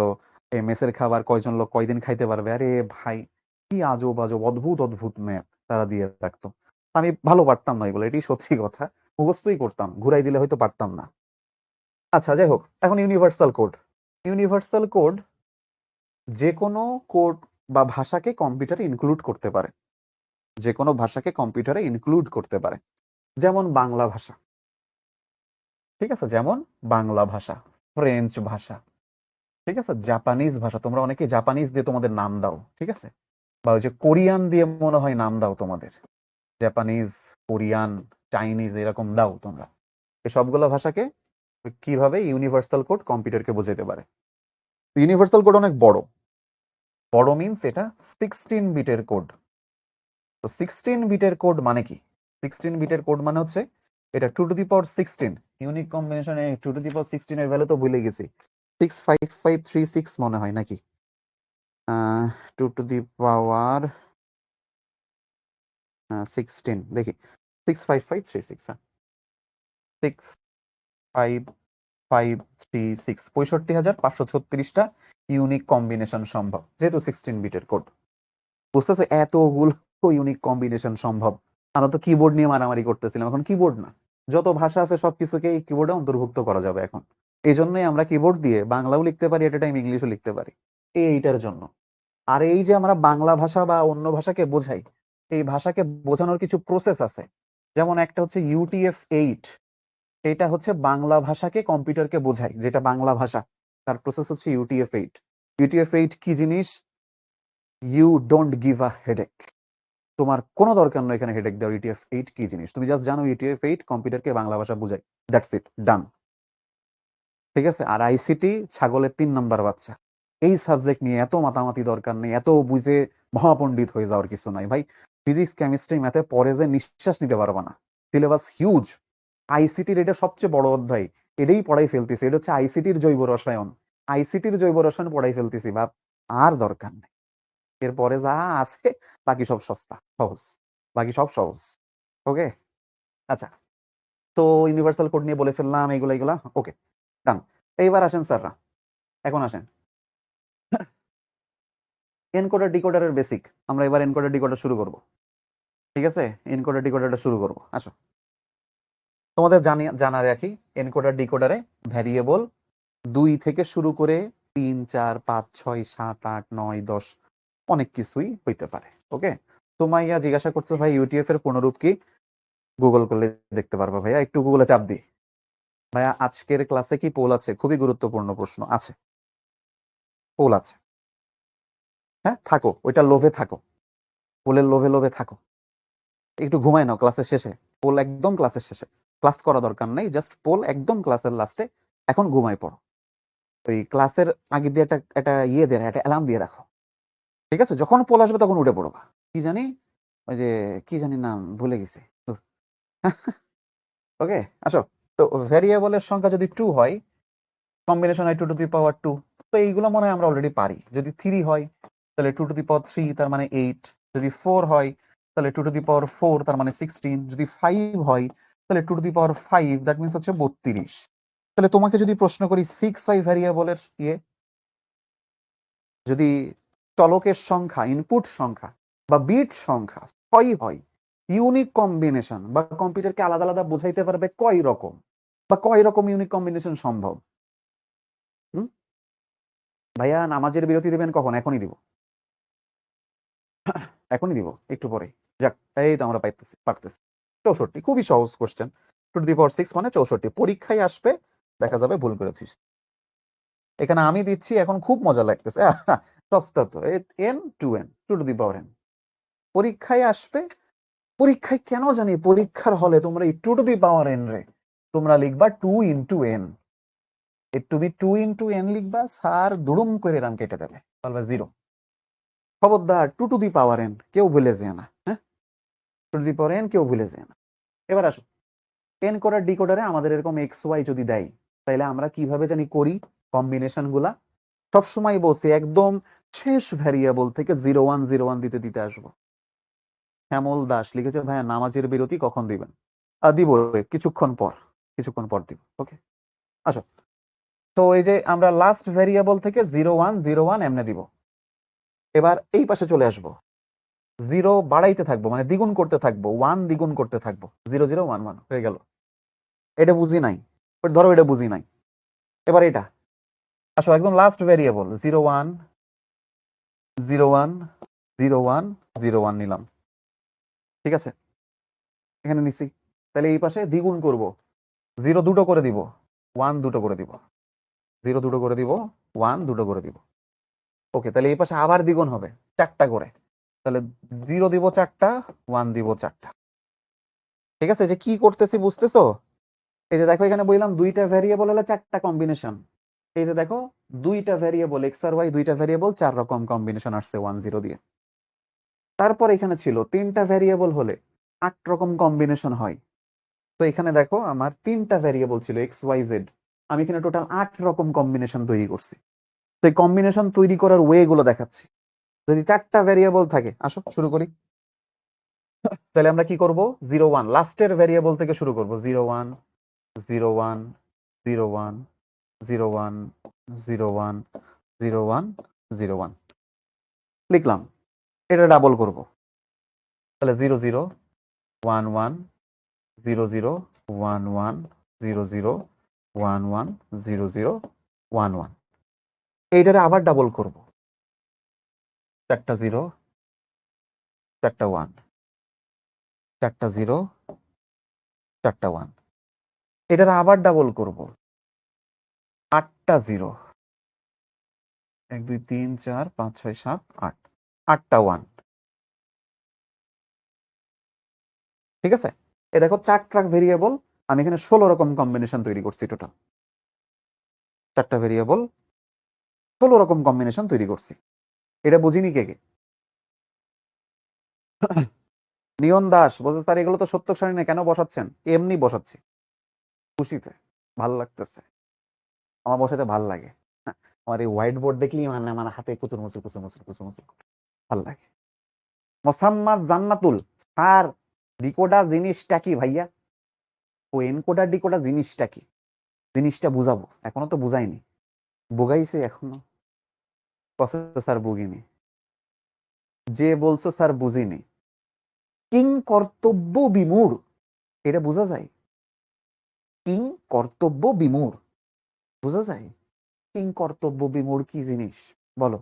এই মেসের খাবার কয়জন লোক কয়দিন খাইতে পারবে, আরে ভাই কি আজব আজব অদ্ভুত অদ্ভুত ম্যাথ তারা দিয়ে রাখতো। আমি ভালো পারতাম না এগুলো, এটি সত্যি কথা, মুখস্থই করতাম, ঘুরাই দিলে হয়তো পারতাম না। আচ্ছা যাই হোক, এখন ইউনিভার্সাল কোড। ইউনিভার্সাল কোড যে কোনো কোড বা ভাষাকে কম্পিউটারে ইনক্লুড করতে পারে, যে কোনো ভাষাকে কম্পিউটারে ইনক্লুড করতে পারে। যেমন বাংলা ভাষা, ঠিক আছে, যেমন বাংলা ভাষা, ফ্রেঞ্চ ভাষা, ঠিক আছে, জাপানিজ ভাষা, তোমরা অনেকে জাপানিজ দিয়ে তোমাদের নাম দাও, ঠিক আছে, বা ওই যে কোরিয়ান দিয়ে মনে হয় নাম দাও তোমাদের, জাপানিজ, কোরিয়ান, চাইনিজ এরকম দাও তোমরা। এই সবগুলো ভাষাকে কিভাবে ইউনিভার্সাল কোড কম্পিউটারকে বোঝাতে পারে। ইউনিভার্সাল কোড অনেক বড়, বড় মিনস এটা 16 বিটের কোড। তো 16 বিটের কোড মানে কি? 16 বিটের কোড মানে হচ্ছে এটা 2 টু দি পাওয়ার 16 ইউনিক কম্বিনেশনে। 2 টু দি পাওয়ার 16 এর ভ্যালু তো ভুলে গেছি, 65536 মনে হয় নাকি, 2 টু দি পাওয়ার 16 দেখি, 65536, 65536, 65,536টা ইউনিক কম্বিনেশন সম্ভব, যেহেতু 16 বিটের কোড। বুঝতেছো, এতগুলো ইউনিক কম্বিনেশন সম্ভব। আমরা তো কিবোর্ড নিয়ে মারামারি করতেছিলাম, এখন কিবোর্ড না, যত ভাষা আছে সবকিছুকে এই কিবোর্ডে অন্তর্ভুক্ত করা যাবে এখন। এই জন্যই আমরা কিবোর্ড দিয়ে বাংলাও লিখতে পারি, এট এ টাইম ইংলিশও লিখতে পারি, এইটার জন্য। আর এই যে আমরা বাংলা ভাষা বা অন্য ভাষাকে বোঝাই, এই ভাষাকে বোঝানোর কিছু প্রসেস আছে। যেমন একটা হচ্ছে UTF-8, এটা হচ্ছে বাংলা ভাষাকে কম্পিউটারকে বোঝায়, যেটা বাংলা ভাষা, তার প্রসেস হচ্ছে UTF-8। UTF-8 কি জিনিস? You don't give a headache, তোমার কোনো দরকার নয় এখানে হেডেক দেওয়ার। UTF-8 কি জিনিস তুমি জাস্ট জানো, UTF-8 কম্পিউটারকে বাংলা ভাষা বোঝায়, দ্যাটস ইট, ডান। ঠিক আছে। আর আইসিটি ছাগলের 3 নাম্বার বাচ্চা, এই সাবজেক্ট নিয়ে এত মাতামাতি দরকার নেই, এত বুঝে মহাপণ্ডিত হয়ে যাওয়ার কিছু নাই ভাই। ফিজিক্স, কেমিস্ট্রি, ম্যাথে পরে যে নিঃশ্বাস নিতে পারবা না, সিলেবাস হিউজ। আইসিটির এটা সবচেয়ে বড় অধ্যায়, এটাই পড়াই ফেলতেছি, এটা হচ্ছে আইসিটির জৈব রসায়ন, আইসিটির জৈব রসায়ন পড়াই ফেলতেছি বাপ, আর দরকার নেই। এরপরে যা আছে বাকি সব সস্তা সহজ, বাকি সব সহজ। ওকে, আচ্ছা, তো ইউনিভার্সাল কোড নিয়ে বলে ফেললাম এইগুলা এইগুলা, ওকে ডান। এইবার আসেন স্যাররা, এখন আসেন এনকোডার ডিকোডারের বেসিক। আমরা এবার এনকোডার ডিকোডার শুরু করব, ঠিক আছে, এনকোডার ডিকোডারটা শুরু করব। আসো, তোমাদের জানা রাখি, এনকোডার ডিকোডারে ভ্যারিয়েবল 2 থেকে শুরু করে 3, 4, 5, 6, 7, 8, 9, 10 অনেক কিছুই হইতে পারে। ওকে, তোমাইয়া জিজ্ঞাসা করছো ভাই ইউটিএফ এর পুনরূপ কি? গুগল করলে দেখতে পারবা ভাইয়া, একটু গুগলে চাপ দি। ভাইয়া আজকের ক্লাসে কি পোল আছে? খুবই গুরুত্বপূর্ণ প্রশ্ন। আছে, পোল আছে, হ্যাঁ থাকো, ওইটা লোভে থাকো, পোলের লোভে লোভে থাকো, একটু ঘুমায় নাও ক্লাসের শেষে, পোল একদম ক্লাসের শেষে, ক্লাস করা দরকার নেই, জাস্ট পোল একদম ক্লাসের লাস্টে, এখন ঘুমায় পড়ো। ওই ক্লাসের আগে দিয়ে একটা একটা ইয়ে দিয়ে একটা অ্যালার্ম দিয়ে রাখো, ঠিক আছে, যখন পোল আসবে তখন উঠে পড়বা। কি জানি, ওই যে কি জানি নাম ভুলে গেছি। ওকে, আসো। তো ভ্যারিয়েবলের সংখ্যা যদি 2 হয়, কম্বিনেশন হয় 2 টু দি পাওয়ার 2, তো এইগুলো মনে হয় আমরা অলরেডি পারি। যদি 3 হয় তাহলে 2 টু দি পাওয়ার 3, তার মানে 8। যদি 4 হয় তাহলে 2 টু দি পাওয়ার 4, তার মানে 16। যদি 5 হয় তাহলে 2 to the power 5, that means হচ্ছে 32। তাহলে তোমাকে যদি প্রশ্ন করি 6 হয় ভ্যারিয়েবলের ইয়ে, যদি চলকের সংখ্যা, ইনপুট সংখ্যা বা বিট সংখ্যা 6 হয়, ইউনিক কম্বিনেশন বা কম্পিউটারকে আলাদা আলাদা বোঝাইতে পারবে কয় রকম, বা কয় রকম ইউনিক কম্বিনেশন সম্ভব? হুম, ভাইয়া নামাজের বিরতি দিবেন কখন? এখনই দিব, এখনই দিব, একটু পরে। যাক, এই তো আমরা পারতেছি। 64, খুবই সহজ কোশ্চেন। 2 টু দি পাওয়ার 6 মানে 64, পরীক্ষায় আসবে, দেখা যাবে ভুল করে দিস। এখানে আমি দিচ্ছি, এখন খুব মজা লাগতেছে, সস্তা তো, n to n, 2 to the power n, পরীক্ষায় আসবে পরীক্ষায় কেন জানি পরীক্ষার হলে তোমরা এই 2 টু দি পাওয়ার n রে তোমরা লিখবা 2 ইন্টু n, তুমি 2 ইন্টু n লিখবা, স্যার দুড়ুম করে রান কেটে দেবে, বলবে 0। খবরদার 2 টু দি পাওয়ার n কেউ ভুলে যায় না, হ্যাঁ, 2 টু দি পাওয়ার n কেউ ভুলে যায় না। এবার আসো, এনকোডার ডিকোডারে আমাদের এরকম এক্স ওয়াই যদি দেয় তাহলে আমরা কিভাবে জানি করি কম্বিনেশন গুলা। সবসময় বলছি একদম শেষ ভ্যারিয়েবল থেকে 0101 দিতে দিতে আসবো। শ্যামল দাস লিখেছে, ভাইয়া নামাজের বিরতি কখন দিবেন? দিব কিছুক্ষণ পর দিব। ওকে, আসো। তো এই যে আমরা লাস্ট ভ্যারিয়েবল থেকে 0101 এমনে দিব। এবার এই পাশে চলে আসবো, 0 বাড়াইতে থাকবো, মানে দ্বিগুণ করতে থাকবো, 1 দ্বিগুণ করতে থাকবো, 0011 হয়ে গেল। এটা বুঝি নাই, ধরো এটা বুঝি নাই। এবার এটা আসো, একদম লাস্ট ভ্যারিয়েবল 0101 নিলাম, ঠিক আছে, এখানে নিচ্ছি। তাহলে এই পাশে দ্বিগুণ করব, 0 দুটো করে দিব, 1 দুটো করে দিব, 0 দুটো করে দিব, 1 দুটো করে দিব। ওকে, তাহলে এই পাশে আবার দ্বিগুণ হবে 4টা করে, তাহলে 0 দিব 4টা, 1 দিব 4টা। ঠিক আছে, যে কি করতেছি বুঝতেছো? এই যে দেখো এখানে বললাম 2টা ভ্যারিয়েবল হলে 4টা কম্বিনেশন। এই যে দেখো 2টা ভ্যারিয়েবল এক্স আর ওয়াই, 2টা ভ্যারিয়েবল 4 রকম কম্বিনেশন আসছে 10 দিয়ে। তারপর এখানে ছিল 3টা ভ্যারিয়েবল হলে 8 রকম কম্বিনেশন হয়। তো এখানে দেখো আমার 3টা ভ্যারিয়েবল ছিল এক্স ওয়াই জেড, আমি এখানে টোটাল 8 রকম কম্বিনেশন তৈরি করছি। তো এই কম্বিনেশন তৈরি করার ওয়ে গুলো দেখাচ্ছি। যদি 4টা ভ্যারিয়েবল থাকে, আসো শুরু করি। তাহলে আমরা কি করব, 01 লাস্টের ভ্যারিয়েবল থেকে শুরু করব, 01 01 01 01 01 01 01 লিখলাম। এটা ডাবল করব, তাহলে 0011 0011 0011 0011। এইটারে আবার ডাবল করব, 4টা 0 4টা 1, 4টা 0 4টা 1। এটারে আবার ডাবল করব, 8টা 0, 1 2 3 4 5 6 7 8, 8টা 1। ঠিক আছে, এই দেখো 4টা ভেরিয়েবল, আমি এখানে 16 রকম কম্বিনেশন তৈরি করছি। টোটাল 4টা ভেরিয়েবল 16 রকম কম্বিনেশন তৈরি করছি। এটা বুঝিনি কে কে? নিয়ন দাস বলছে, স্যার এগুলো তো সত্য সারণী না, কেন বসাচ্ছেন? এমনি বসাচ্ছি, খুশিতে, ভালো লাগতেছে, আমার বসাতে ভাল লাগে। আমার এই হোয়াইট বোর্ড দেখলি মানে আমার হাতে কুচুর মুচুর কুচুর মুচুর কুচুর মুচুর ভাল লাগে। মোসাম্মদ জান্নাতুল, স্যার ডিকোডার জিনিসটা কি ভাইয়া? ও এনকোডার ডিকোডার জিনিসটা কি? জিনিসটা বুঝাবো, এখনো তো বুঝাইনি, বুঝাইছে এখনো? স্যার বুঝিনি, যে বলছো স্যার বুঝিনি। কিং কর্তব্য বিমূঢ়, এটা বোঝা যায়? কিং কর্তব্য বিমূঢ় বোঝা যায়? কিং কর্তব্য বিমূঢ় কি জিনিস বলো?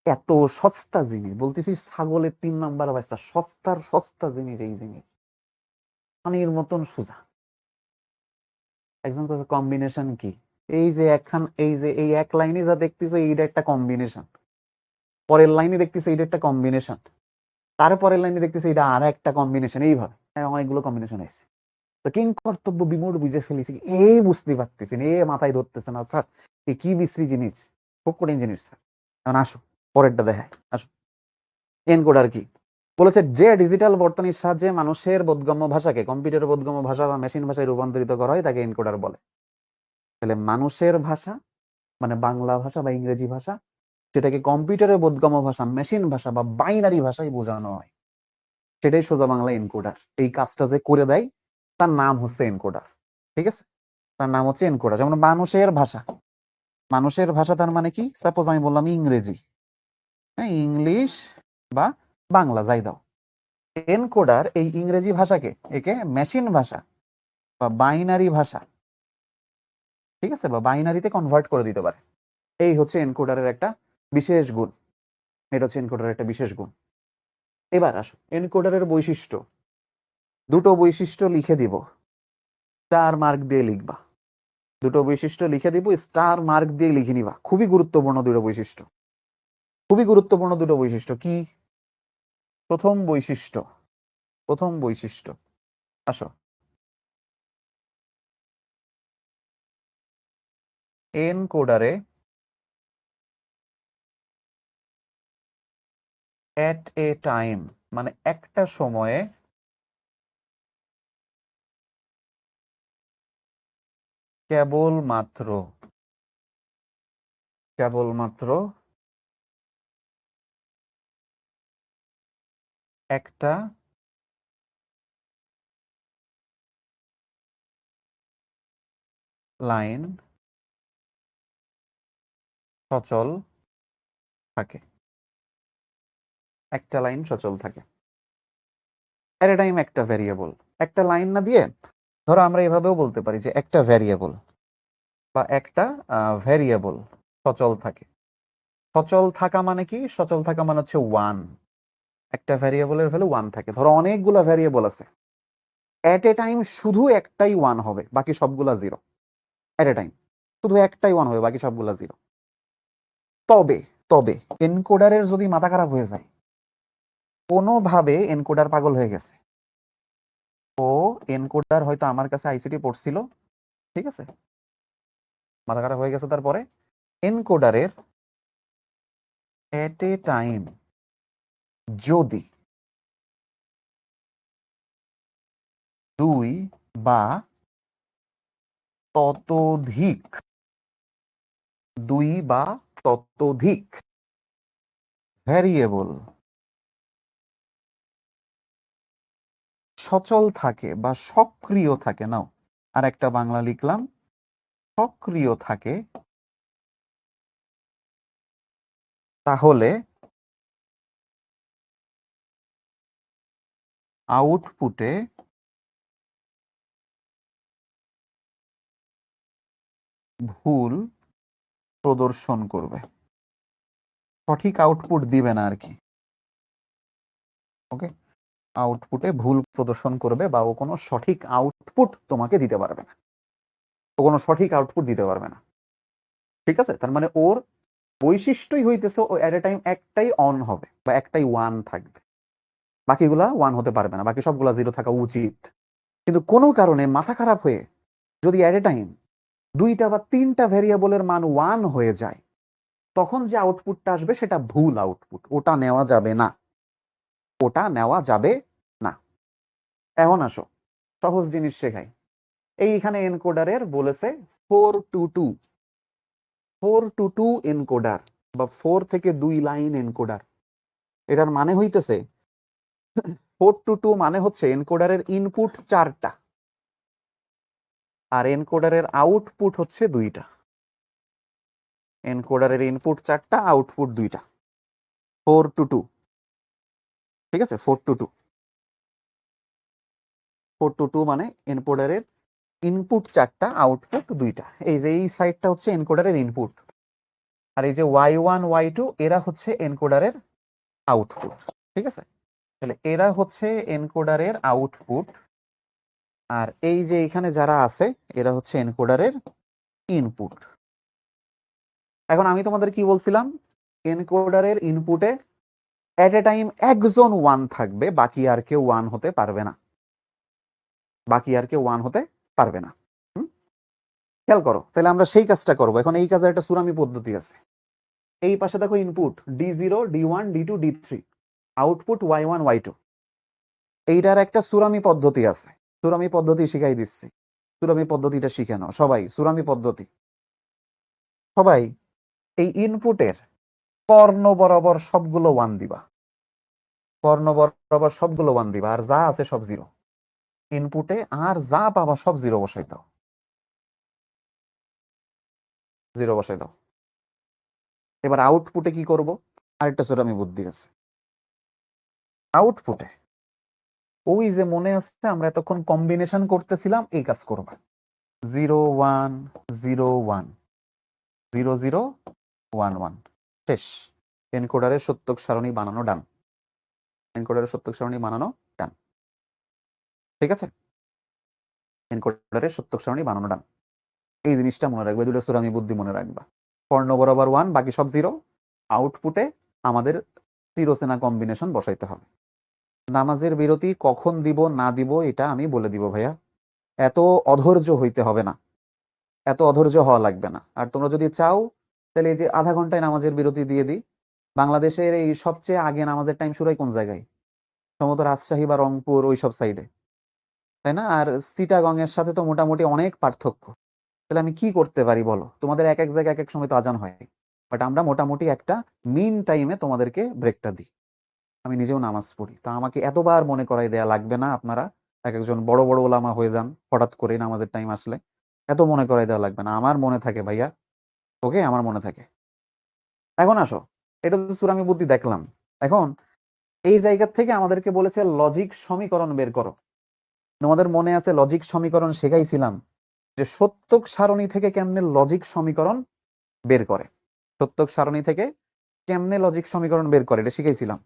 এত সস্তা জিনিস বলতেছি, ছাগলের 3 নাম্বার বাচ্চা, সস্তার সস্তা জিনিস, এই জিনিস পানির মতন সোজা। একজন কাছে কম্বিনেশন কি? এই যে একখান, এই যে এই এক লাইনে যা দেখতেছো এইটা একটা কম্বিনেশন, পরের লাইনে দেখতেছো এইটা একটা কম্বিনেশন, তারপরের লাইনে দেখতেছো এটা আর একটা কম্বিনেশন, এইভাবে অনেকগুলো কম্বিনেশন আছে। তো কিং কর্তব্য বিমূঢ় বুঝে ফেলেছি, এই বুঝতে পারতেছি না, এ মাথায় ধরতেছে না স্যার, এ কি বিশ্রী জিনিস, খুব কঠিন জিনিস স্যার। এখন আসো পরেরটা দেখায়, আসো। এনকোডার কি বলেছে, যে ডিজিটাল বর্তনীর সাহায্যে মানুষের বোধগম্য ভাষাকে কম্পিউটারের বোধগম্য ভাষা বা মেশিন ভাষায় রূপান্তরিত করা হয় তাকে এনকোডার বলে। তাহলে মানুষের ভাষা মানে বাংলা ভাষা বা ইংরেজি ভাষা, সেটাকে কম্পিউটারের বোধগম্য ভাষা, মেশিন ভাষা বা বাইনারি ভাষায় বোঝানো হয়, সেটাই সোজা বাংলা এনকোডার। এই কাজটা যে করে দেয় তার নাম হচ্ছে এনকোডার। ঠিক আছে, তার নাম হচ্ছে এনকোডার। যেমন মানুষের ভাষা, মানুষের ভাষা তার মানে কি? সাপোজ আমি বললাম ইংরেজি, হ্যাঁ, ইংলিশ বা বাংলা যাই দাও, এনকোডার এই ইংরেজি ভাষাকে একে মেশিন ভাষা বা বাইনারি ভাষা, ঠিক আছে, বা বাইনারিতে কনভার্ট করে দিতে পারে। এই হচ্ছে এনকোডারের একটা বিশেষ গুণ, এটা হচ্ছে এনকোডারের একটা বিশেষ গুণ। এবার আসো এনকোডারের বৈশিষ্ট্য, দুটো বৈশিষ্ট্য লিখে দিব, স্টার মার্ক দিয়ে লিখবা। দুটো বৈশিষ্ট্য লিখে দিব, স্টার মার্ক দিয়ে লিখে নিবা, খুবই গুরুত্বপূর্ণ দুটো বৈশিষ্ট্য, খুবই গুরুত্বপূর্ণ দুটো বৈশিষ্ট্য। কি? প্রথম বৈশিষ্ট্য, প্রথম বৈশিষ্ট্য, আসো। এনকোডারে এট এ টাইম মানে একটা সময়ে কেবলমাত্র একটা লাইন সচল থাকে, একটা লাইন সচল থাকে। এট এ টাইম একটা ভ্যারিয়েবল, একটা লাইন না দিয়ে ধরো আমরা এভাবেও বলতে পারি যে একটা ভ্যারিয়েবল বা একটা ভ্যারিয়েবল সচল থাকে। সচল থাকা মানে কি? সচল থাকা মানে হচ্ছে ওয়ান। একটা ভ্যারিয়েবলের ভ্যালু ওয়ান থাকে। ধরো অনেকগুলা ভ্যারিয়েবল আছে, এট এ টাইম শুধু একটাই ওয়ান হবে, বাকি সবগুলা জিরো। এট এ টাইম শুধু একটাই ওয়ান হবে, বাকি সবগুলা জিরো। তবে তবে এনকোডারের যদি মাথা খারাপ হয়ে যায়, কোনোভাবে এনকোডার পাগল হয়ে গেছে, ও এনকোডার হয়তো আমার কাছে আইসিটি পড়ছিল, ঠিক আছে, মাথা খারাপ হয়ে গেছে, তারপরে এনকোডারের এট এ টাইম যদি দুই বা ততোধিক ভ্যারিয়েবল সচল থাকে বা সক্রিয় থাকে, নাও আর একটা বাংলা লিখলাম, সক্রিয় থাকে, তাহলে আউটপুটে ভুল প্রদর্শন করবে, সঠিক আউটপুট দিবে না আর কি। ওকে, আউটপুটে ভুল প্রদর্শন করবে বা ও কোনো সঠিক আউটপুট তোমাকে দিতে পারবে না, ও কোনো সঠিক আউটপুট দিতে পারবে না। ঠিক আছে, তার মানে ওর বৈশিষ্ট্যই হইতেছে ও এট এ টাইম একটাই অন হবে বা একটাই ওয়ান থাকবে, বাকিগুলা ওয়ান হতে পারবে না, বাকি সবগুলা জিরো থাকা উচিত। কিন্তু কোনো কারণে মাথা খারাপ হয়ে যদি এট এ টাইম দুইটা বা তিনটা ভ্যারিয়েবলের মান ওয়ান হয়ে যায়, তখন যে আউটপুটটা আসবে সেটা ভুল আউটপুট, ওটা নেওয়া যাবে না, ওটা নেওয়া যাবে না। এখন আসো সহজ জিনিস শেখাই। এইখানে এনকোডারের বলেছে 422 422 এনকোডার বা 4 থেকে 2 লাইন এনকোডার। এটার মানে হইতেছে 422 মানে হচ্ছে এনকোডারের ইনপুট 4টা আর এনকোডারের আউটপুট হচ্ছে 2টা। এনকোডারের ইনপুট 4টা, আউটপুট 2টা, 422। ঠিক আছে, 422 মানে এনকোডারের ইনপুট 4টা, আউটপুট 2টা। এই যে এই সাইডটা হচ্ছে এনকোডারের ইনপুট, আর এই যে y1 y2 এরা হচ্ছে এনকোডারের আউটপুট। ঠিক আছে, তাহলে এরা হচ্ছে এনকোডারের আউটপুট, আর এই যে এখানে যারা আছে এরা হচ্ছে এনকোডারের ইনপুট। এখন আমি তোমাদের কি বলছিলাম, এনকোডারের ইনপুটে এট এ টাইম একজন ওয়ান থাকবে, বাকি আর কেউ ওয়ান হতে পারবে না, বাকি আর কেউ ওয়ান হতে পারবে না। খেয়াল করো, তাহলে আমরা সেই কাজটা করবো। এখন এই কাজের একটা সুরামি পদ্ধতি আছে। এই পাশে দেখো input D0 D1 D2 D3, output Y1 Y2। এইটার একটা সুরামি পদ্ধতি আছে, সুরামি পদ্ধতি শিখাই দিচ্ছি। সুরামি পদ্ধতিটা শিখে নাও সবাই, সুরামি পদ্ধতি। সবাই এই ইনপুটের কর্ণ বরাবর সবগুলো ওয়ান দিবা, কর্ণ বরাবর সবগুলো ওয়ান দিবা, আর যা আছে সব জিরো। ইনপুটে আর যা পাবা সব জিরো বসাই দাও, জিরো বসাই দাও। এবার আউটপুটে কি করব? আরেকটা সুরামি বুদ্ধি আছে। আউটপুটে ওই যে মনে আছে আমরা এতক্ষণ কম্বিনেশন করতেছিলাম, এই কাজ করবা। 0 1 0 1 0 0 1 1, শেষ। এনকোডারের সত্যক সারণী বানানো ডান, এনকোডারের সত্যক সারণী বানানো ডান। ঠিক আছে, এনকোডারের সত্যক সারণী বানানো ডান। এই জিনিসটা মনে রাখবে, দুটো সুরামি বুদ্ধি মনে রাখবা। কর্ণ বরাবর ওয়ান, বাকি সব জিরো। আউটপুটে আমাদের জিরো সেনা কম্বিনেশন বসাইতে হবে। নামাজের বিরতি কখন দিব না দিব এটা আমি বলে দিব ভাইয়া। এত অধৈর্য হইতে হবে না, এত অধৈর্য হওয়া লাগবে না। আর তোমরা যদি চাও তাহলে এই যে আধা ঘন্টায় নামাজের বিরতি দিয়ে দিই। বাংলাদেশের এই সবচেয়ে আগে নামাজের টাইম শুরু হয় কোন জায়গায়? সম্ভবত রাজশাহী বা রংপুর ওই সব সাইডে, তাই না? আর চিটাগং এর সাথে তো মোটামুটি অনেক পার্থক্য। তাহলে আমি কি করতে পারি বলো? তোমাদের এক এক জায়গায় এক এক সময় তো আজান হয়, বাট আমরা মোটামুটি একটা মিন টাইমে তোমাদেরকে ব্রেকটা দিই। আমি নিজেও নামাজ পড়ি, তা আমাকে এতবার মনে করাই দেয়া লাগবে না। আপনারা এক একজন বড় বড় ওলামা হয়ে যান, হঠাৎ করে নামাজের টাইম আসলে এত মনে করাই দেওয়া লাগবে না। আমার মনে থাকে ভাইয়া, ওকে, আমার মনে থাকে। এখন আসো, এটা তো চূড়ামি বুদ্ধি দেখলাম। এখন এই জায়গা থেকে আমাদেরকে বলেছে লজিক সমীকরণ বের করো। তোমাদের মনে আছে লজিক সমীকরণ শেখাইছিলাম, যে সত্যক সারণী থেকে কেমনে লজিক সমীকরণ বের করে। সত্যক সারণী থেকে কেমনে লজিক সমীকরণ বের করে এটা শিখাইছিলাম।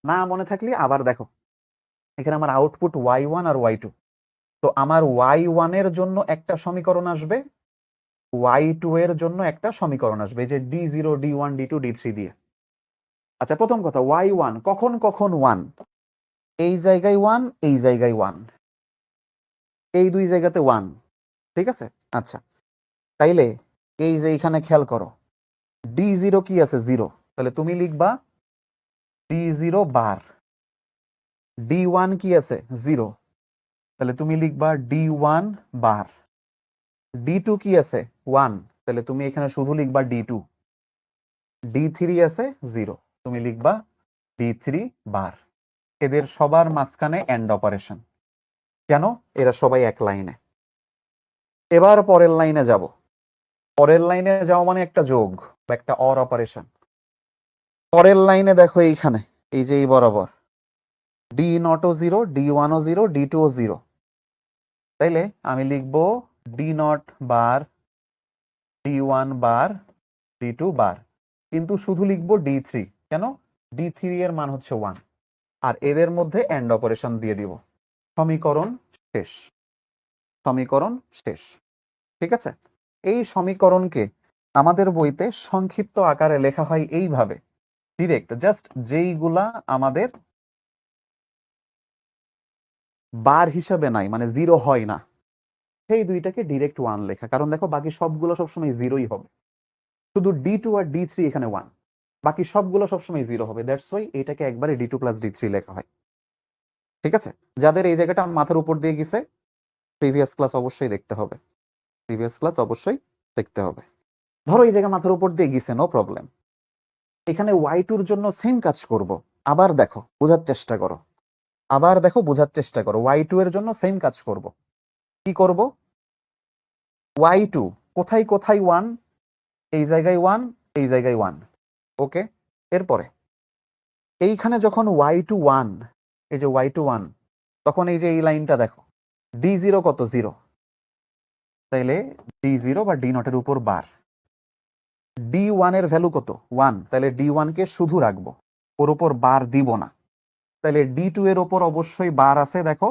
না মনে থাকলে আবার দেখো, এখানে আমার আউটপুট y1 আর y2। তো আমার y1 এর জন্য একটা সমীকরণ আসবে, y2 এর জন্য একটা সমীকরণ আসবে, যে d0 d1 d2 d3 দিয়ে। আচ্ছা, প্রথম কথা, y1 কখন কখন 1? এই জায়গায় 1, এই জায়গায় 1, এই দুই জায়গাতে 1, ঠিক আছে। আচ্ছা, তাইলে এই যে এখানে খেয়াল করো, d0 কি আছে? 0। তাহলে তুমি লিখবা d0 বার। d1 কি আছে? 0। তাহলে তুমি লিখবা d1 বার। d2 কি আছে? 1। তাহলে তুমি এখানে শুধু লিখবা d2। d3 আছে 0, তুমি লিখবা d3 বার। এদের সবার মাঝখানে এন্ড অপারেশন। কেন? এরা সবাই এক লাইনে। এবার পরের লাইনে যাব। পরের লাইনে যাও মানে একটা যোগ বা একটা অর অপারেশন। পরের লাইনে দেখো এইখানে, এই যে এই বরাবর d0 ও 0, d1 ও 0, d2 ও 0। তাইলে আমি লিখবো d0 বার, d1 বার, d2 বার। কিন্তু শুধু লিখবো d3। কেন? d3 এর মান হচ্ছে 1। আর এদের মধ্যে এন্ড অপারেশন দিয়ে দিব। সমীকরণ শেষ। সমীকরণ শেষ, ঠিক আছে। এই সমীকরণকে আমাদের বইতে সংক্ষিপ্ত আকারে লেখা হয় এইভাবে, ডিরেক্ট, জাস্ট যেইগুলা আমাদের বার হিসাবে নাই, মানে 0 হয় না, সেই দুইটাকে ডিরেক্ট 1 লেখা। কারণ দেখো বাকি সবগুলো সবসময় 0ই হবে, শুধু d2 আর d3 এখানে 1, বাকি সবগুলো সবসময় 0 হবে। দ্যাটস ওয়াই এটাকে একবারে d2 প্লাস d3 লেখা হয়, ঠিক আছে। যাদের এই জায়গাটা মাথার উপর দিয়ে গেছে, প্রিভিয়াস ক্লাস অবশ্যই দেখতে হবে, প্রিভিয়াস ক্লাস অবশ্যই দেখতে হবে। ধরো এই জায়গা মাথার উপর দিয়ে গেছে, নো প্রবলেম। এখানে y2 জন্য সেম কাজ করব। আবার দেখো, বোঝার চেষ্টা করো, আবার দেখো, বোঝার চেষ্টা করো। y2 এর জন্য সেম কাজ করব। কি করব? y2 কোথায় কোথায় 1? এই জায়গায় 1, এই জায়গায় 1, ওকে। এরপরে এইখানে যখন y2 1, এই যে y2 1, তখন এই যে এই লাইনটা দেখো, d0 কত? 0। তাইলে d0 বা d0 এর উপর বার। d1 এর ভ্যালু কত? 1। তাহলে d1 কে শুধু রাখবো, ওর উপর বার দিব না। তাহলে d2 এর উপর অবশ্যই বার আছে, দেখো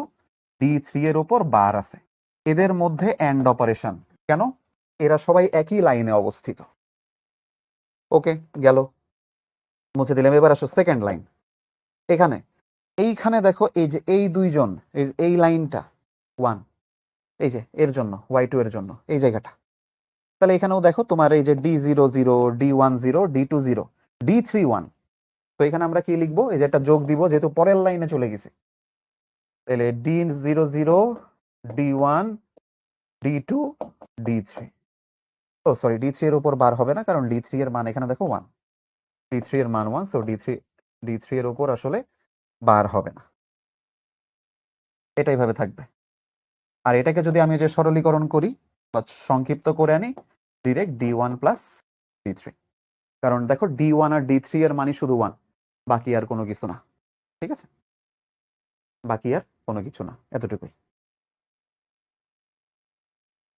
d3 এর উপর বার আছে। এদের মধ্যে এন্ড অপারেশন। কেন? এরা সবাই একই লাইনে অবস্থিত। ওকে, গেল, মুছে দিলাম। এবার আসো সেকেন্ড লাইন। এখানে এইখানে দেখো, এই যে এই দুইজন, এই লাইনটা 1, এই যে এর জন্য, y2 এর জন্য এই জায়গাটা। তাহলে এখানেও দেখো তোমার এই যে d0 0, d1 0, d2 0, d3 1। তো এখানে আমরা কি লিখবো? এই যে একটা যোগ দিব, যেহেতু পরের লাইনে চলে গেছে। তাহলে d0 0, d1, d2, d3। ও সরি, d3 এর উপর বার হবে না, কারণ d3 এর মান এখানে দেখো 1, d3 এর মান 1, সো d3 এর উপর আসলে বার হবে না। এটা এইভাবে থাকবে। আর এটাকে যদি আমি যে সরলীকরণ করি বা সংক্ষিপ্ত করে আনি, ডিরেক্ট d1 প্লাস d3। কারণ দেখো d1 আর d3 এর মানই শুধু 1, বাকি আর কোনো কিছু না, ঠিক আছে, বাকি আর কোনো কিছু না, এতটুকুই।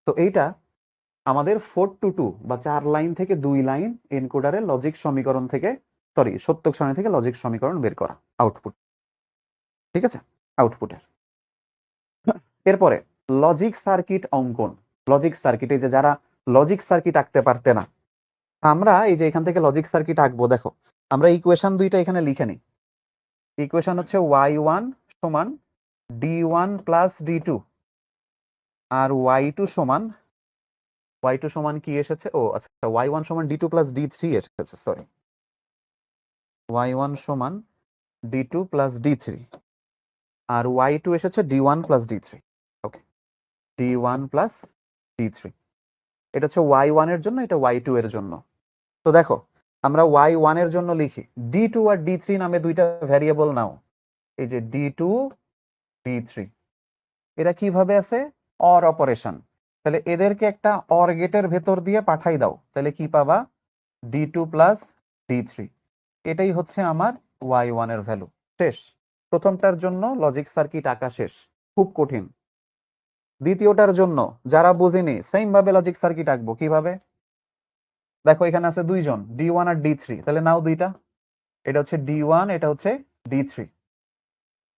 তো এইটা আমাদের 4-2 বা 4 লাইন থেকে 2 লাইন এনকোডারের লজিক সমীকরণ থেকে, সরি, সত্যক সারণী থেকে লজিক সমীকরণ বের করা, আউটপুট, ঠিক আছে, আউটপুটের। এরপরে লজিক সার্কিট অঙ্কন। লজিক সার্কিটে যে যারা লজিক সার্কিট আঁকতে পারতে না, আমরা এই যে এখান থেকে লজিক সার্কিট আঁকবো। দেখো আমরা ইকুয়েশন দুইটা এখানে লিখে নিই। ইকুয়েশন হচ্ছে y1 সমান d1 প্লাস d2 আর y2 সমান কি এসেছে, ও আচ্ছা, y1 সমান d2 প্লাস d3 এসেছে, সরি, y1 সমান d2 প্লাস d3 আর y2 এসেছে d1 প্লাস d3। ওকে, d1 প্লাস d3, এটা হচ্ছে y1 এর জন্য, এটা y2 এর জন্য। তো দেখো আমরা y1 এর জন্য লিখি d2 আর d3 নামে দুইটা ভ্যারিয়েবল নাও, এই যে d2 d3, এরা কিভাবে আছে, অর অপারেশন, তাহলে এদেরকে একটা অর গেটের ভেতর দিয়ে পাঠাই দাও, তাহলে কি পাবা, d2 প্লাস d3, এটাই হচ্ছে আমার y1 এর ভ্যালু। শেষ, প্রথমটার জন্য লজিক সার্কিট আঁকা শেষ, খুব কঠিন। দ্বিতীয়টার জন্য যারা বুঝিনি সেম ভাবে লজিক সার্কিট আঁকবো, কিভাবে, দেখো এখানে আছে দুইজন d1 আর d3, তাহলে নাও দুইটা, এটা হচ্ছে d1, এটা হচ্ছে d3,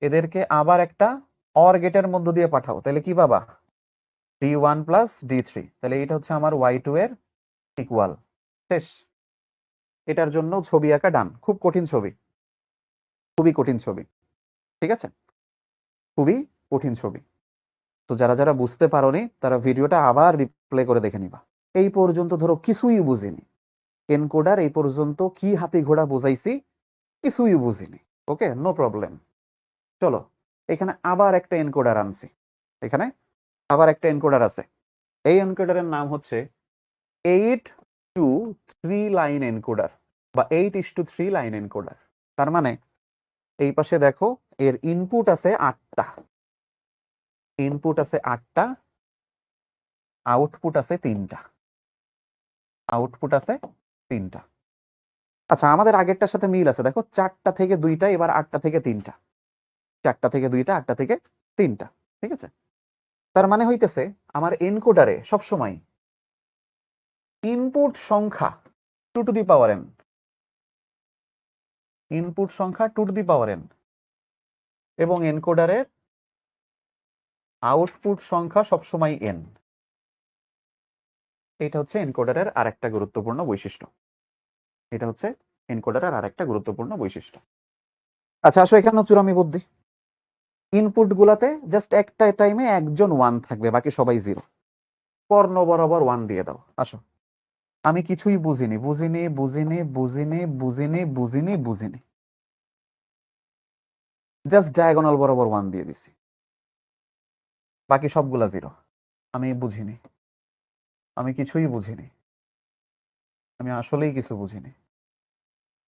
এদেরকে আবার একটা অর গেটের মধ্য দিয়ে পাঠাও, তাহলে কি পাবা, d1 প্লাস d3, তাহলে এটা হচ্ছে আমার y2 এর ইকুয়াল। শেষ, এটার জন্য ছবি আঁকা ডান। খুব কঠিন ছবি, খুবই কঠিন ছবি, ঠিক আছে, খুবই কঠিন ছবি। তো যারা যারা বুঝতে পারোনি তারা ভিডিওটা আবার রিপ্লে করে দেখে নিবা। এই পর্যন্ত ধরো কিছুই বুঝিনি, এনকোডার এই পর্যন্ত কি হাতি ঘোড়া বোঝাইছি কিছুই বুঝিনি, ওকে, নো প্রবলেম। চলো এখানে আবার একটা এনকোডার আনছি, এখানে আবার একটা এনকোডার আছে, এই এনকোডারের নাম হচ্ছে 8:3 লাইন এনকোডার বা 8:3 লাইন এনকোডার। তার মানে এই পাশে দেখো এর ইনপুট আছে 8টা, ইনপুট আছে 8টা, আউটপুট আছে 3টা, আউটপুট আছে 3টা। আচ্ছা আমাদের আগেরটার সাথে মিল আছে, দেখো 4টা থেকে 2টা, এবার 8টা থেকে 3টা, 4টা থেকে 2টা, 8টা থেকে 3টা, ঠিক আছে। তার মানে হইতেছে আমার এনকোডারে সবসময় ইনপুট সংখ্যা 2 to the power n, input সংখ্যা 2 টু দি পাওয়ার n, এবং এনকোডারের আউটপুট সংখ্যা সবসময় n। এটা হচ্ছে এনকোডারের আরেকটা গুরুত্বপূর্ণ বৈশিষ্ট্য, এটা হচ্ছে এনকোডারের আরেকটা গুরুত্বপূর্ণ বৈশিষ্ট্য। আচ্ছা আসো এখানে চূড়ামি বুদ্ধি, ইনপুট গুলাতে জাস্ট একটা টাইমে একজন 1 থাকবে, বাকি সবাই 0, কর্ণ বরাবর 1 দিয়ে দাও। আসো, আমি কিছুই বুঝিনি বুঝিনি বুঝিনি বুঝিনি বুঝিনি বুঝিনি বুঝিনি, জাস্ট ডায়াগোনাল বরাবর 1 দিয়ে দিছি, বাকি সবগুলা 0। আমি বুঝিনি, আমি কিছুই বুঝিনি, আমি আসলেই কিছু বুঝিনি,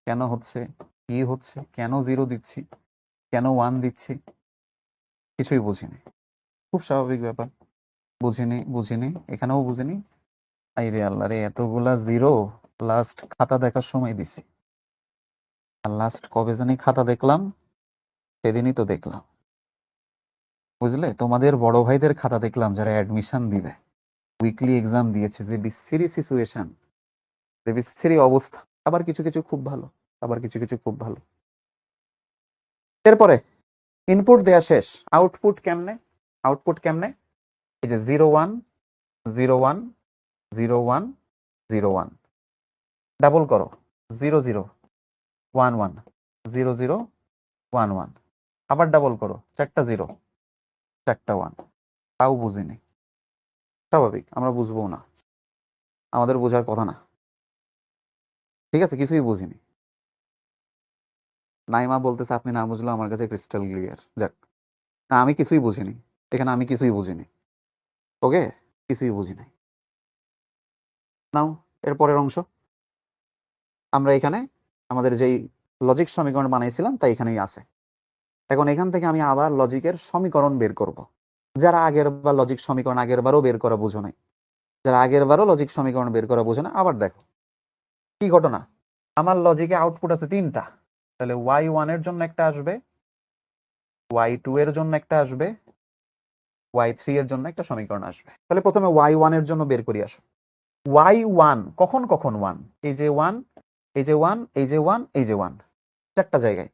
কেন হচ্ছে, কি হচ্ছে, কেন 0 দিচ্ছি, কেন 1 দিচ্ছি, কিছুই বুঝিনি। খুব স্বাভাবিক ব্যাপার, বুঝিনি বুঝিনি, এখানেও বুঝিনি। আই রে আল্লাহ রে, এতগুলা 0 লাস্ট খাতা দেখার সময় দিছি, আর লাস্ট কবে জানি খাতা দেখলাম, সেদিনই তো দেখলাম, বুঝলে, তোমাদের বড় ভাইদের খাতা দেখলাম যারা অ্যাডমিশন দিবে, উইকলি এক্সাম দিয়েছে, যে বিচ্ছিরি সিচুয়েশন, যে বিচ্ছিরি অবস্থা, আবার কিছু কিছু খুব ভালো, আবার কিছু কিছু খুব ভালো। এরপরে ইনপুট দেয়া শেষ, আউটপুট কেমনে, আউটপুট কেমনে, এই যে 0 1 0 1 0 1 0 1, ডাবল করো 0 0 1 1 0 0 1 1, আবার ডাবল করো 4টা 0 4টা 1, তাও বুঝিনি। স্বাভাবিক, আমরা বুঝবো না, আমাদের বোঝার কথা না, ঠিক আছে, কিছুই বুঝিনি। নাইমা বলতেছে আপনি না বুঝলো আমার কাছে ক্রিস্টাল ক্লিয়ার। যাক, না আমি কিছুই বুঝিনি, এখানে আমি কিছুই বুঝিনি, ওকে, কিছুই বুঝিনি। নাও এর পরের অংশ, আমরা এখানে আমাদের যেই লজিক সমীকরণ বানাইছিলাম তা এখানেই আছে। এখন এখান থেকে আমি আবার লজিকের সমীকরণ বের করব। যারা আগের বার লজিক সমীকরণ আগের বারও বের করা বুঝো নাই, যারা আগের বারও লজিক সমীকরণ বের করা বুঝো না, আবার দেখো কি ঘটনা। আমার লজিকে আউটপুট আছে 3টা, তাহলে y1 এর জন্য একটা আসবে, y2 এর জন্য একটা আসবে, y3 এর জন্য একটা সমীকরণ আসবে। তাহলে প্রথমে y1 এর জন্য বের করি। আসো, y1 কখন কখন 1, এই যে 1, এই যে 1, এই যে 1, এই যে 1, 4টা জায়গায়।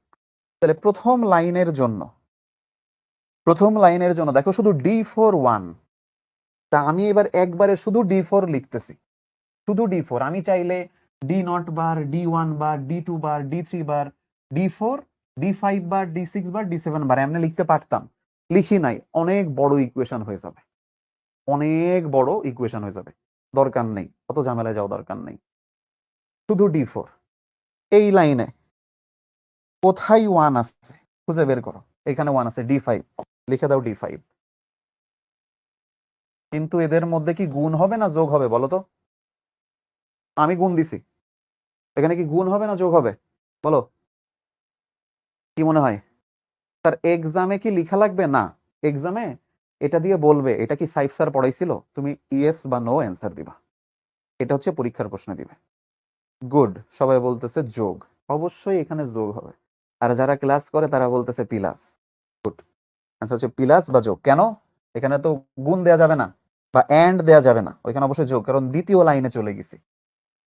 তাহলে প্রথম লাইনের জন্য দেখো শুধু d4 1, তা আমি এবার একবারে শুধু d4 লিখতেছি, শুধু d4। আমি চাইলে d0 বার, d1 বার, d2 বার, d3 বার, d4 D5 বা D6 বা D7 বার এমনি লিখতে পারতাম, লিখি নাই। অনেক বড় ইকুয়েশন হয়ে যাবে, অনেক বড় ইকুয়েশন হয়ে যাবে, দরকার নেই, অত ঝামেলায় যাওয়া দরকার নেই। শুধু D4 এই লাইনে কোথায় 1 আছে খুঁজে বের করো। এখানে 1 আছে, D5 লিখে দাও, D5। কিন্তু এদের মধ্যে কি গুণ হবে না যোগ হবে বলো তো? আমি গুণ দিছি, এখানে কি গুণ হবে না যোগ হবে বলো? কি মনে হয়? তার এক্সামে কি লিখা লাগবে? না, এক্সামে এটা দিয়ে বলবে এটা কি সাইফ স্যার পড়াইছিল, তুমি ইয়েস বা নো অ্যান্সার দিবা। এটা হচ্ছে পরীক্ষার প্রশ্নে দিবে। গুড, সবাই বলতেছে যোগ, অবশ্যই এখানে যোগ হবে। আর যারা ক্লাস করে তারা বলতেছে প্লাস। গুড, আচ্ছা হচ্ছে প্লাস বা যোগ। কেন? এখানে তো গুণ দেয়া যাবে না বা এন্ড দেয়া যাবে না, ওইখানে অবশ্যই যোগ, কারণ দ্বিতীয় লাইনে চলে গেছি।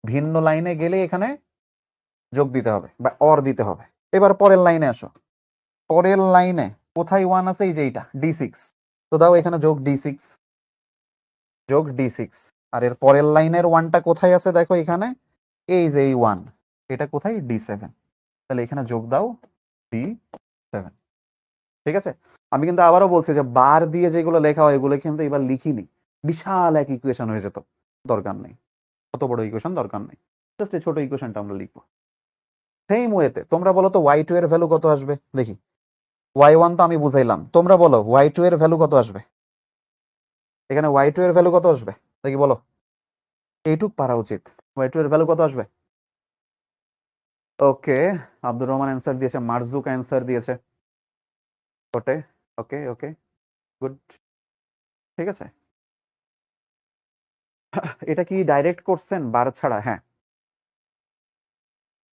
ভিন্ন লাইনে গেলে এখানে যোগ দিতে হবে বা অর দিতে হবে। এবার পরের লাইনে আসো, পরের লাইনে কোথায় 1 আছে? এই যে এইটা D6, তো দাও এখানে যোগ D6, যোগ D6। আর এর পরের লাইনের 1টা কোথায় আছে দেখো এখানে, এই যে এই 1, এটা কোথায়? D7, তাহলে এখানে যোগ দাও D7। ঠিক আছে? আমি কিন্তু আবারও বলছি যে বার দিয়ে যেগুলো লেখা হয় এগুলো কিন্তু এবার লিখিনি, বিশাল এক ইকুয়েশন হয়ে যেত, দরকার নেই, কত বড় ইকুয়েশন দরকার নেই, জাস্ট এই ছোট ইকুয়েশনটা আমরা লিখবো। সেম ওয়েতে তোমরা বলো তো Y2 এর ভ্যালু কত আসবে দেখি। Y1 তো আমি বুঝাইলাম, তোমরা বলো Y2 এর ভ্যালু কত আসবে? এখানে Y2 এর ভ্যালু কত আসবে দেখি বলো, এইটুক পারা উচিত। Y2 এর ভ্যালু কত আসবে? ওকে, আব্দুর রহমান অ্যান্সার দিয়েছে, মারজুক অ্যান্সার দিয়েছে, ওকে ওকে ওকে, গুড। ঠিক আছে, এটা কি ডাইরেক্ট করছেন বার ছাড়া? হ্যাঁ,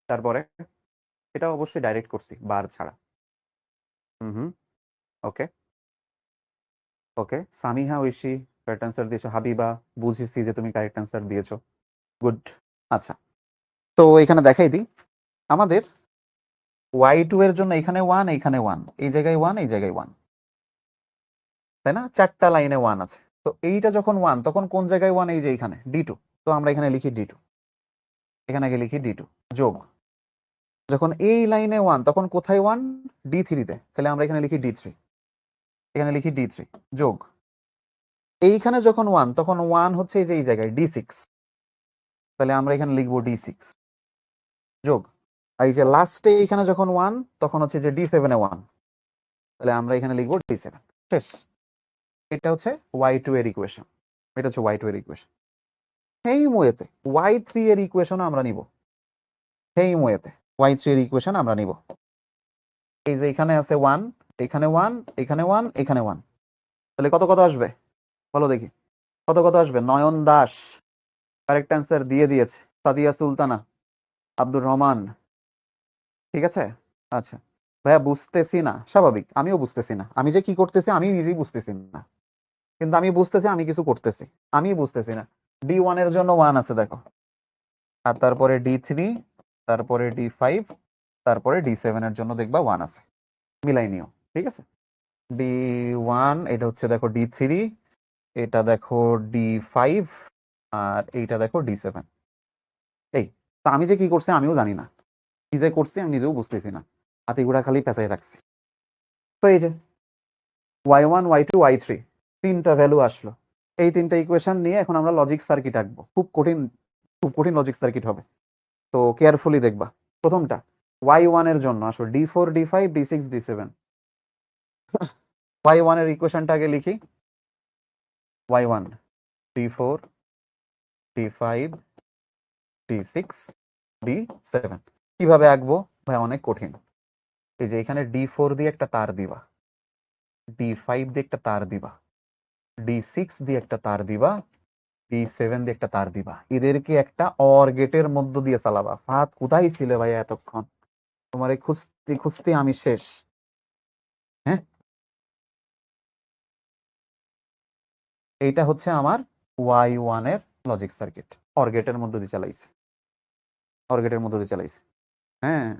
তারপরে এটা অবশ্যই ডাইরেক্ট করছি বার ছাড়া। হুম, ওকে ওকে। সামিহা ঐশী কারেক্ট অ্যান্সার দিয়েছো, হাবিবা বুঝেছি যে তুমি কারেক্ট অ্যান্সার দিয়েছো, গুড। আচ্ছা, তো এখানে দেখাই দিই আমাদের Y2 এর জন্য এখানে 1, এখানে 1, এই জায়গায় 1, এই জায়গায় 1, তাই না? চারটা লাইনে 1 আছে। তো এইটা যখন 1 তখন কোন জায়গায় 1? এই যে এখানে D2, তো আমরা এখানে লিখি D2, এখানে আগে লিখি D2 যোগ। যখন এই লাইনে 1 তখন কোথায় 1? D3 তে, তাহলে আমরা এখানে লিখি D3, এখানে লিখি D3 যোগ। এইখানে যখন 1 তখন 1 হচ্ছে এই যে এই জায়গায় D6, তাহলে আমরা এখানে লিখবো D6 যোগ। আর এই যে লাস্টে এখানে যখন 1 তখন হচ্ছে যে D7 এ 1, তাহলে আমরা এখানে লিখবো D7, শেষ। এটা হচ্ছে Y2 এর ইকুয়েশন, এটা হচ্ছে Y2 এর ইকুয়েশন। সেম ওয়েতে Y3 এর ইকুয়েশন আমরা নিব, সেম ওয়েতে Y3 এর ইকুয়েশন আমরা নিব। এই যে এখানে আছে 1, এখানে 1, এখানে 1, এখানে 1, তাহলে কত কত আসবে বলো দেখি, কত কত আসবে? নয়ন দাস কারেক্ট অ্যান্সার দিয়ে দিয়েছে, সাদিয়া সুলতানা, আব্দুর রহমান। ঠিক আছে, আচ্ছা ভাইয়া বুঝতেছি না, স্বাভাবিক, আমিও বুঝতেছি না, আমি যে কি করতেছি আমি নিজেই বুঝতেছি না, কিন্তু আমি বুঝতেছি আমি কিছু করতেছি, আমি বুঝতেছি না। D1 এর জন্য 1 আছে দেখো, আর তারপরে D3, তারপরে D5, তারপরে D7 এর জন্য দেখবা 1 আছে, মিলাই নিও। ঠিক আছে, D1 এটা হচ্ছে দেখো D3, এটা দেখো D5, আর এইটা দেখো D7। এই তো আমি যে কি করছি আমিও জানি না, কি যে করছি আমি নিজেও বুঝতেছি না, হাতিগুড়া খালি পেঁচাই রাখছি। তো এই যে Y1, Y2, Y3 তিনটা ভ্যালু আসলো, এই তিনটা ইকুয়েশন নিয়ে এখন আমরা লজিক সার্কিট আঁকবো। খুব কঠিন, খুব কঠিন লজিক সার্কিট হবে, তো কেয়ারফুলি দেখবা। প্রথমটা Y1 এর জন্য আসো, D4, D5, D6, D7। Y1 এর ইকুয়েশনটা আগে লিখি, Y1 D4, D5, D6, D7। কিভাবে আঁকবো ভাই? অনেক কঠিন। এই যে এখানে D4 দিয়ে একটা তার দিবা, D5 দিয়ে একটা তার দিবা, D6 দিয়ে একটা তার দিবা, D7 দিয়ে একটা তার দিবা, এদেরকে একটা অর গেটের মধ্য দিয়ে চালাবা। ফাহাদ কোথায় ছিলে ভাই এতক্ষণ? তোমারে খুঁজতে খুঁজতে আমি শেষ। হ্যাঁ, এইটা হচ্ছে আমার Y1 এর লজিক সার্কিট, অর গেটের মধ্য দিয়ে চালাইছে, অর গেটের মধ্য দিয়ে চালাইছে। হ্যাঁ,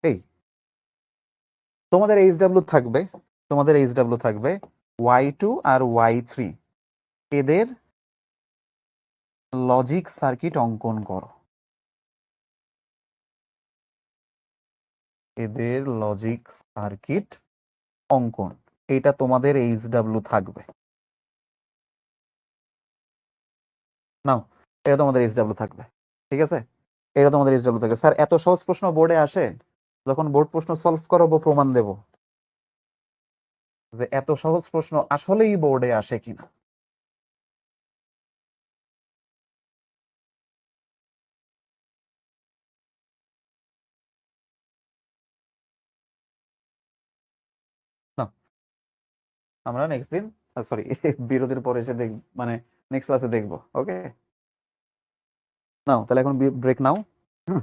এই তোমাদের HW থাকবে, তোমাদের HW থাকবে Y2 আর Y3, এদের লজিক সার্কিট অঙ্কন করো। এদের লজিক সার্কিট অঙ্কন, এটা তোমাদের এইচডব্লিউ থাকবে। নাও, এটা তোমাদের এইচডব্লিউ থাকবে, ঠিক আছে? এটা তোমাদের এইচডব্লিউ থাকবে। স্যার এত সহজ প্রশ্ন বোর্ডে আসে? যখন বোর্ড প্রশ্ন সলভ করাবো প্রমাণ দেব যে এত সহজ প্রশ্ন আসলেই বোর্ডে আসে কিনা। না, আমরা নেক্সট দিন, সরি, বিরতির পরে এসে দেখ, মানে নেক্সট ক্লাসে দেখবো। ওকে, নাও তাহলে এখন ব্রেক নাও। হুম।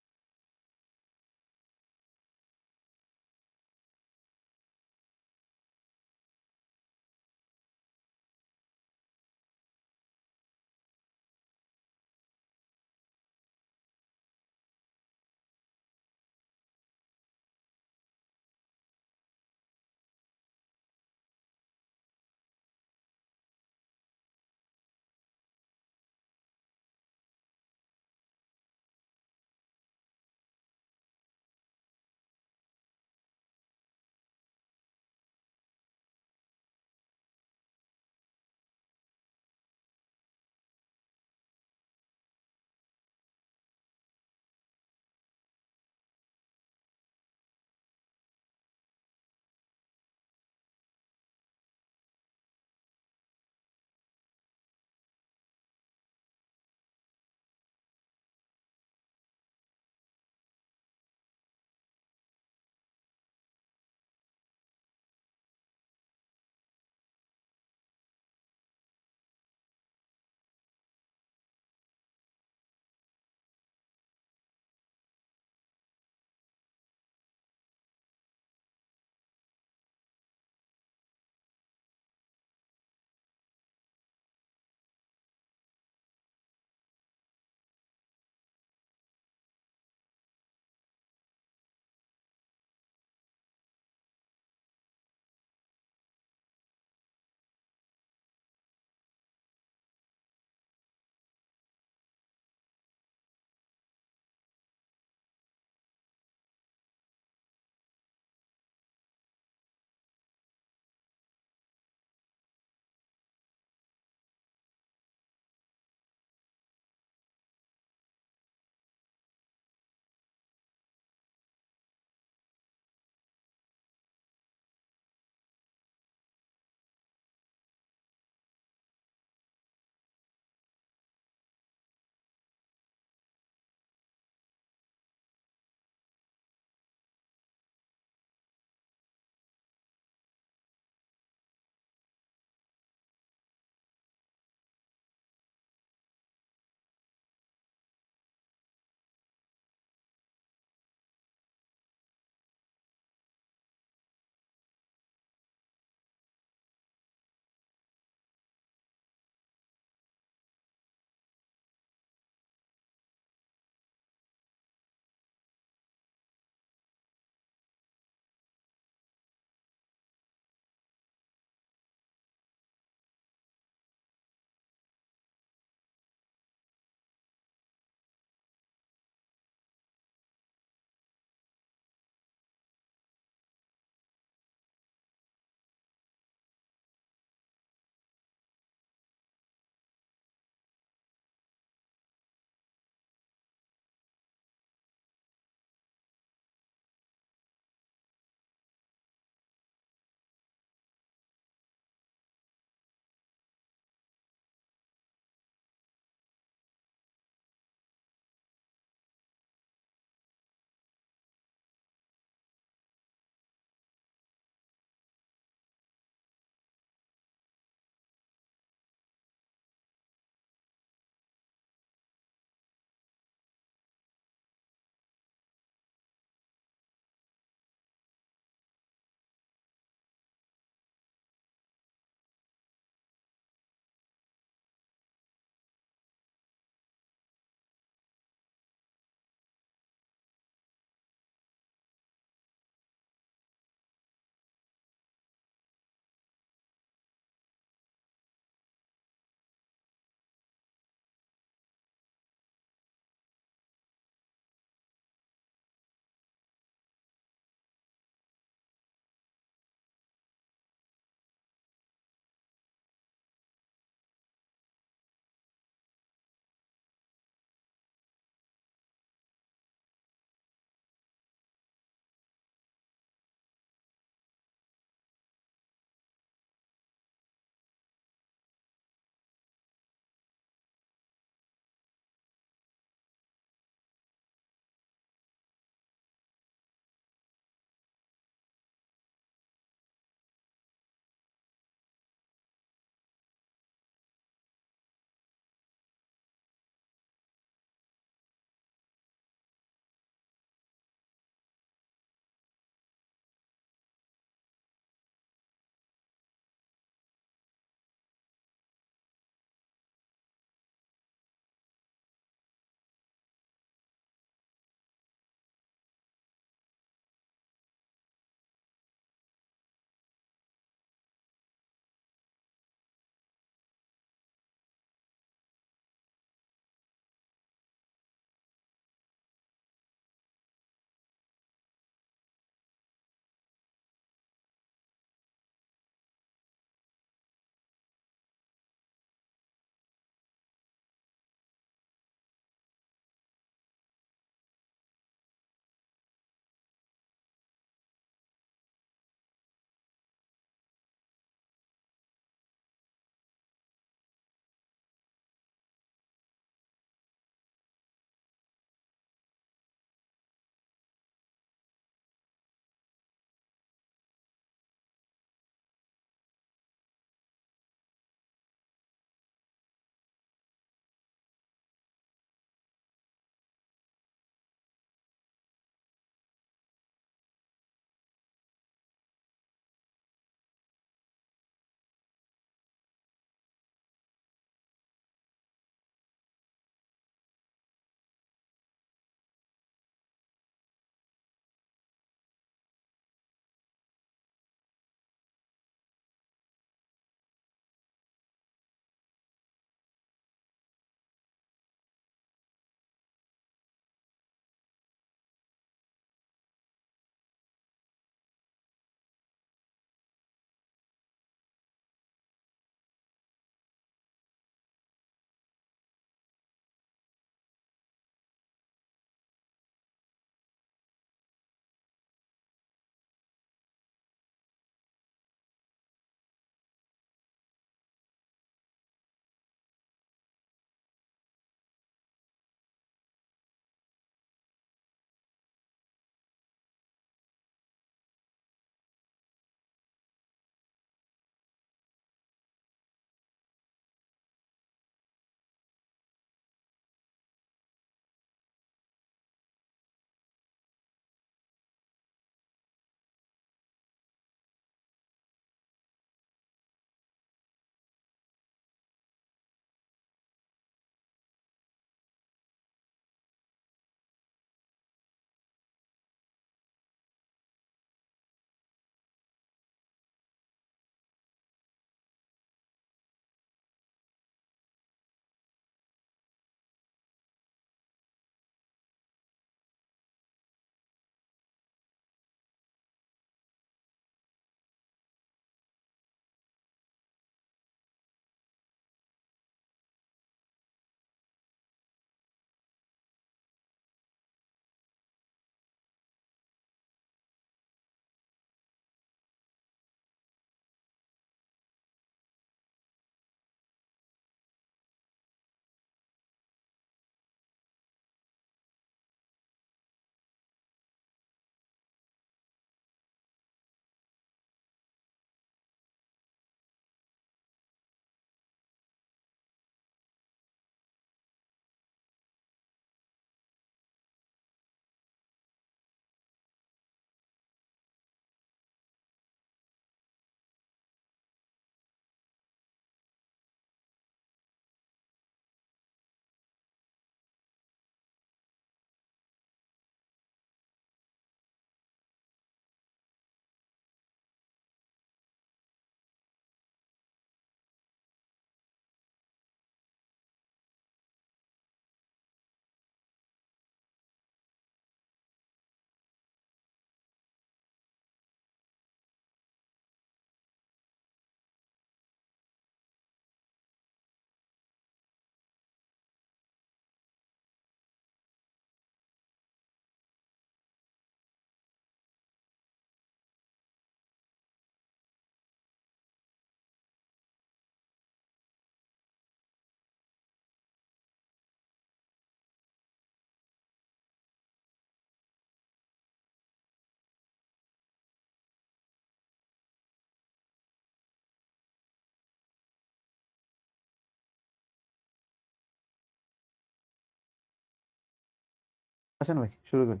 আসেন ভাই শুরু করি।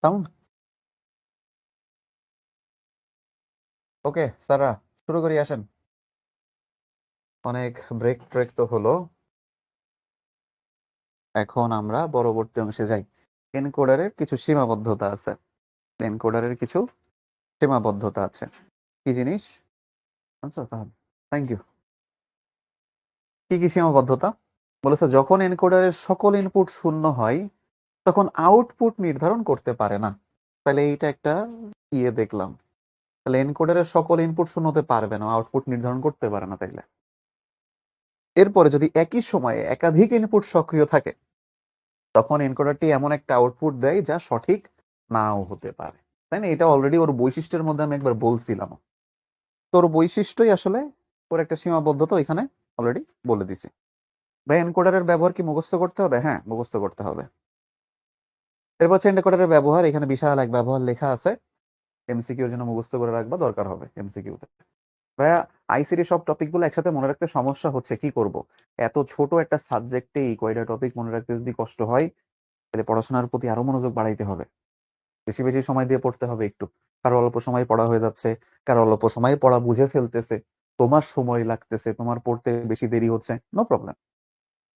সাউন্ড ওকে স্যাররা শুরু করি, আসেন। অনেক ব্রেক ট্রেক তো হলো, এখন আমরা পরবর্তী অংশে যাই। এনকোডারের কিছু সীমাবদ্ধতা আছে, এনকোডারের কিছু সীমাবদ্ধতা আছে। কি জিনিস? Thank you. কি কি সীমাবদ্ধতা বলেছে? যখন এনকোডারের সকল ইনপুট শূন্য হয় তখন আউটপুট নির্ধারণ করতে পারে না। তাহলে এইটা একটা দেখলাম। তাহলে এনকোডারের সকল ইনপুট শূন্য হতে পারবে না, আউটপুট নির্ধারণ করতে পারে না। তাইলে এরপরে যদি একই সময়ে একাধিক ইনপুট সক্রিয় থাকে তখন এনকোডারটি এমন একটা আউটপুট দেয় যা সঠিক নাও হতে পারে। তাই না? এটা অলরেডি ওর বৈশিষ্ট্যের মধ্যে আমি একবার বলছিলাম। তোর বৈশিষ্ট্যই আসলে ওর একটা সীমাবদ্ধতা এখানে অলরেডি বলে দিছি। ভাই এনকোডারের ব্যবহার কি মুখস্থ করতে হবে? হ্যাঁ, মুখস্থ করতে হবে। এরপর হচ্ছে এনকোডারের ব্যবহার। এখানে বিশাল এক ব্যবহার লেখা আছে, এমসিকিউ জন্য মুখস্থ করে রাখবা, দরকার হবে এমসিকিউতে। ভাইয়া আইসিটি সব টপিক গুলো একসাথে মনে রাখতে সমস্যা হচ্ছে, কি করব? এত ছোট একটা সাবজেক্টে এই কয়টা টপিক মনে রাখতে যদি কষ্ট হয় তাহলে পড়াশোনার প্রতি আরো মনোযোগ বাড়াইতে হবে, বেশি বেশি সময় দিয়ে পড়তে হবে। একটু কারো অল্প সময় পড়া হয়ে যাচ্ছে, কারো অল্প সময় পড়া বুঝে ফেলতেছে, তোমার সময় লাগতেছে, তোমার পড়তে বেশি দেরি হচ্ছে, নো প্রবলেম,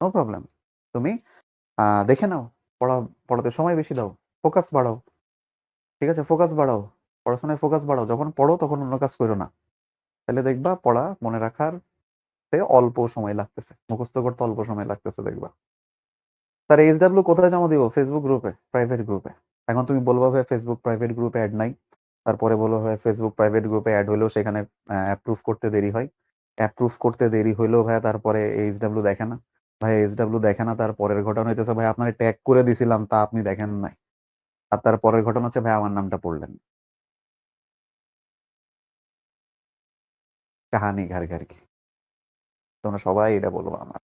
নো প্রবলেম। তুমি দেখে নাও, পড়া পড়াতে সময় বেশি দাও, ফোকাস বাড়াও। ঠিক আছে, ফোকাস বাড়াও, পড়াশোনায় ফোকাস বাড়াও। যখন পড়ো তখন অন্য কাজ করো না, তাহলে দেখবা পড়া মনে রাখার অল্প সময় লাগতেছে, মুখস্থ করতে অল্প সময় লাগতেছে দেখবা। তার এইচডাব্লিউ কোথায় জমা দিব? ফেসবুক গ্রুপে, প্রাইভেট গ্রুপে। এখন তুমি বলবা ভাই ফেসবুক প্রাইভেট গ্রুপে অ্যাড নাই, তারপরে বলো ভাই ফেসবুক প্রাইভেট গ্রুপে অ্যাড হইলেও সেখানে অ্যাপ্রুভ করতে দেরি হয়। অ্যাপ্রুভ করতে দেরি হইলেও ভাই তারপরে এইচডাব্লিউ দেখে না। ভাই এইচডাব্লিউ দেখে না, তারপরের ঘটনা হইতেছে ভাই আপনার ট্যাগ করে দিছিলাম তা আপনি দেখেন নাই। আর তারপরের ঘটনা হচ্ছে ভাই আমার নামটা পড়লেন। কাহানি ঘর ঘর কি, তোমরা সবাই এটা বলবো আমার।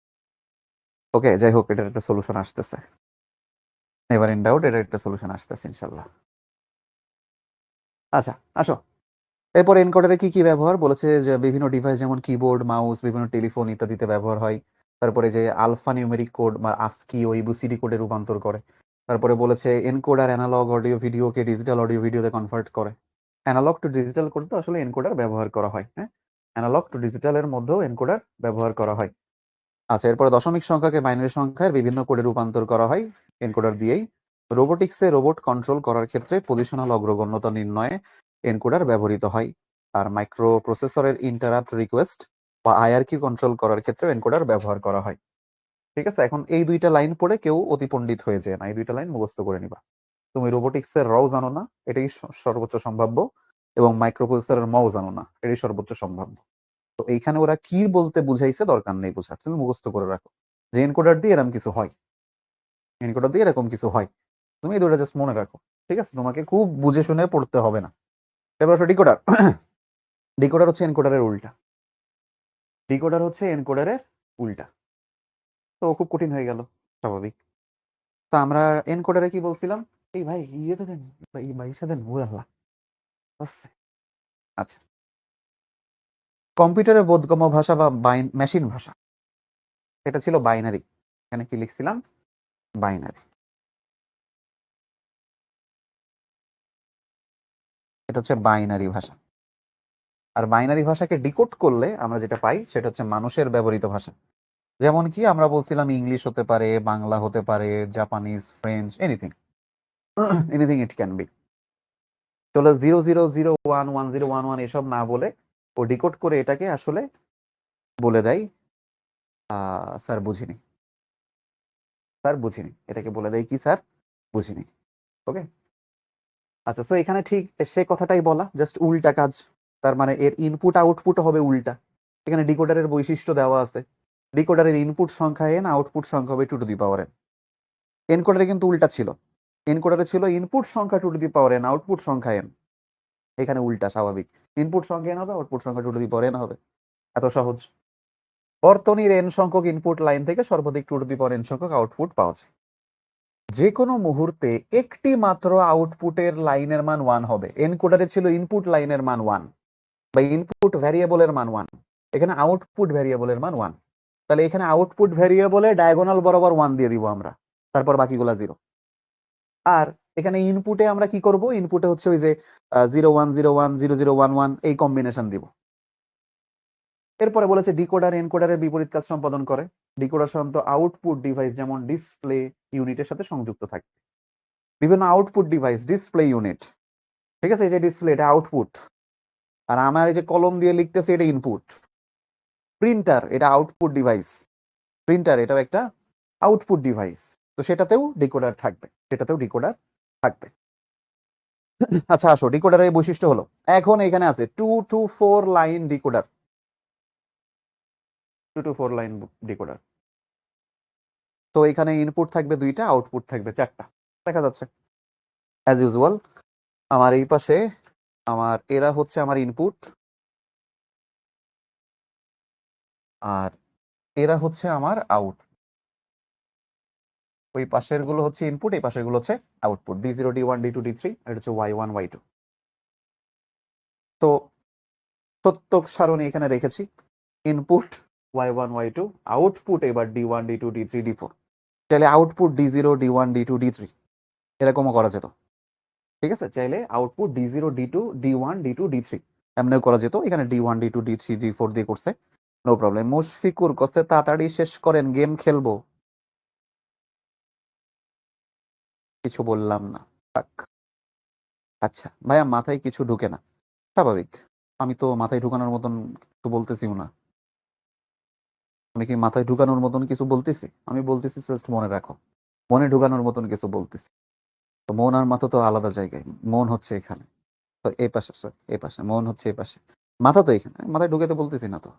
ওকে, যাই হোক, এটার একটা সলিউশন আসতেছে, নেভার ইন ডাউট, এটার একটা সলিউশন আসতেছে ইনশাল্লাহ। আচ্ছা, আসো। এরপর এনকোডারে কি কি ব্যবহার বলেছে? যে বিভিন্ন ডিভাইস যেমন কিবোর্ড, মাউস, বিভিন্ন টেলিফোন ইত্যাদিতে ব্যবহার হয়। তারপরে যে আলফা নিউমেরিক কোড বা আস্কি ও এবিসিডি কোডে রূপান্তর করে। তারপরে বলেছে এনকোডার অ্যানালগ অডিও ভিডিওকে ডিজিটাল অডিও ভিডিওতে কনভার্ট করে। অ্যানালগ টু ডিজিটাল করতে আসলে এনকোডার ব্যবহার করা হয়। হ্যাঁ, অ্যানালগ টু ডিজিটালের মধ্যেও এনকোডার ব্যবহার করা হয়। আচ্ছা, এরপরে দশমিক সংখ্যাকে বাইনারি সংখ্যার বিভিন্ন কোডে রূপান্তর করা হয় এনকোডার দিয়েই। রোবোটিক্সে রোবট কন্ট্রোল করার ক্ষেত্রে পজিশনাল অগ্রগণ্যতা নির্ণয়ে এনকোডার ব্যবহৃত হয়। আর মাইক্রো প্রসেসরের ইন্টারাপ্ট রিকোয়েস্ট বা আইআরকিউ কন্ট্রোল করার ক্ষেত্রে এনকোডার ব্যবহার করা হয়। ঠিক আছে, এখন এই দুইটা লাইন পড়ে কেউ অতি পণ্ডিত হয়ে যায় না, এই দুইটা লাইন মুখস্থ করে নিবা। তুমি রোবোটিক্সের রও জানো না, এটাই সর্বোচ্চ সম্ভাব্য, এবং মাইক্রো প্রসেসরের মও জানো না, এটাই সর্বোচ্চ সম্ভাব্য। তো এইখানে ওরা কি বলতে বুঝাইছে দরকার নেই বোঝার, তুমি মুখস্থ করে রাখো যে এনকোডার দিয়ে এরকম কিছু হয়, এনকোডার দিয়ে এরকম কিছু হয়, তুমি এই দুটো জাস্ট মনে রাখো। ঠিক আছে, তোমাকে খুব বুঝে শুনে পড়তে হবে না। এবার ডিকোডার। ডিকোডার হচ্ছে এনকোডারের উল্টা, ডিকোডার হচ্ছে এনকোডারের উল্টা। তো খুব কঠিন হয়ে গেল, স্বাভাবিক। তো আমরা এনকোডারে কি বলছিলাম? এই ভাই ইয়েতে দেন, ভাই ভাইয়ের সাথে আল্লাহ। আচ্ছা, কম্পিউটারের বোধগম্য ভাষা বা মেশিন ভাষা, এটা ছিল বাইনারি। এখানে কি লিখছিলাম? বাইনারি। এটা হচ্ছে বাইনারি ভাষা। আর বাইনারি ভাষাকে ডিকোড করলে আমরা যেটা পাই সেটা হচ্ছে মানুষের ব্যবহৃত ভাষা। যেমন কি আমরা বলছিলাম ইংলিশ হতে পারে, বাংলা হতে পারে, Japanese, French, anything, anything it can be. চলো 00011011 এসব না বলে ও ডিকোড করে এটাকে আসলে বলে দেয় স্যার বুঝিনি, স্যার বুঝিনি, এটাকে বলে দেয় কি স্যার বুঝিনি। ওকে, আচ্ছা, সো এখানে ঠিক সে কথাটাই বলা, জাস্ট উল্টা কাজ। তার মানে এর ইনপুট আউটপুট হবে উল্টা। এখানে ডিকোডারের বৈশিষ্ট্য দেওয়া আছে, ডিকোডারের ইনপুট সংখ্যা n, আউটপুট সংখ্যা হবে 2 n। এনকোডারে কিন্তু উল্টা ছিল, এনকোডারে ছিল ইনপুট সংখ্যা 2 n, আউটপুট সংখ্যা n। এখানে উল্টা, স্বাভাবিক, ইনপুট সংখ্যা n হবে, আউটপুট সংখ্যা 2 n হবে। এত সহজ। বর্তনীর n সংখ্যক ইনপুট লাইন থেকে সর্বাধিক 2 n সংখ্যক আউটপুট পাওয়া যায়। যে কোনো মুহূর্তে একটি মাত্র আউটপুটের লাইনের মান 1 হবে। এনকোডারে ছিল ইনপুট লাইনের মান 1 বা ইনপুট ভ্যারিয়েবলের মান 1, এখানে আউটপুট ভ্যারিয়েবলের মান 1। তাহলে এখানে আউটপুট ভ্যারিয়েবলে ডায়াগোনাল বরাবর 1 দিয়ে দিব আমরা, তারপর বাকিগুলা 0। আর এখানে ইনপুটে আমরা কি করব, ইনপুটে হচ্ছে ওই যে 01010011 এই কম্বিনেশন দিব। এরপরে বলেছে ডিকোডার এনকোডারের বিপরীত কাজ সম্পাদন করে। ডিকোডার সাধারণত আউটপুট ডিভাইস যেমন ডিসপ্লে ইউনিটের সাথে সংযুক্ত থাকে। বিভিন্ন আউটপুট ডিভাইস ডিসপ্লে ইউনিট, ঠিক আছে, এই যে ডিসপ্লে এটা আউটপুট, আর আমার এই যে কলম দিয়ে লিখতেছে এটা ইনপুট। প্রিন্টার এটা আউটপুট ডিভাইস, প্রিন্টার এটাও একটা আউটপুট ডিভাইস, তো সেটাতেও ডিকোডার থাকবে, সেটাতেও ডিকোডার থাকবে। আচ্ছা আসো, ডিকোডারের এই বৈশিষ্ট্য হলো, এখন এখানে আছে 2 to 4 line decoder, 2 to 4 line decoder. তো এখানে ইনপুট থাকবে 2টা, আউটপুট থাকবে 4টা, দেখা যাচ্ছে অ্যাজ ইউজুয়াল। আমার এই পাশে আমার এরা হচ্ছে আমার ইনপুট, আর এরা হচ্ছে আমার আউট। ওই পাশের গুলো হচ্ছে ইনপুট, এই পাশের গুলো হচ্ছে output, D0 D1 D2 D3, এটা হচ্ছে Y1 Y2। তো প্রত্যেক সারণী এখানে রেখেছি, ইনপুট Y1 Y2, আউটপুট এবার D1 D2 D3 D4। চাইলে output D0 D1 D2 D3 এরকমও করা যেত, ঠিক আছে, চাইলে output D0 D2 D1 D2 D3 এমনিও করা যেত। এখানে D1 D2 D3 D4 দিয়ে করছে, নো প্রবলেম। মুশফিকুর করছে তাড়াতাড়ি শেষ করেন, গেম খেলবো। কিছু বললাম না, থাক। আচ্ছা ভাইয়া, মাথায় কিছু ঢুকে না, স্বাভাবিক। আমি তো মাথায় ঢুকানোর মতন কিছু বলতেছিও না। আমি কি মাথায় ঢুকানোর মতন কিছু বলতেছি? আমি বলতেছি জাস্ট মনে রাখো, মনে ঢুকানোর মতন কিছু বলতেছি। তো মন আর মাথা তো আলাদা জায়গায়, মন হচ্ছে এখানে, তো এই পাশে, সরি এই পাশে, মন হচ্ছে এই পাশে, মাথা তো এখানে। মাথায় ঢুকাইতে বলতেছি না তো।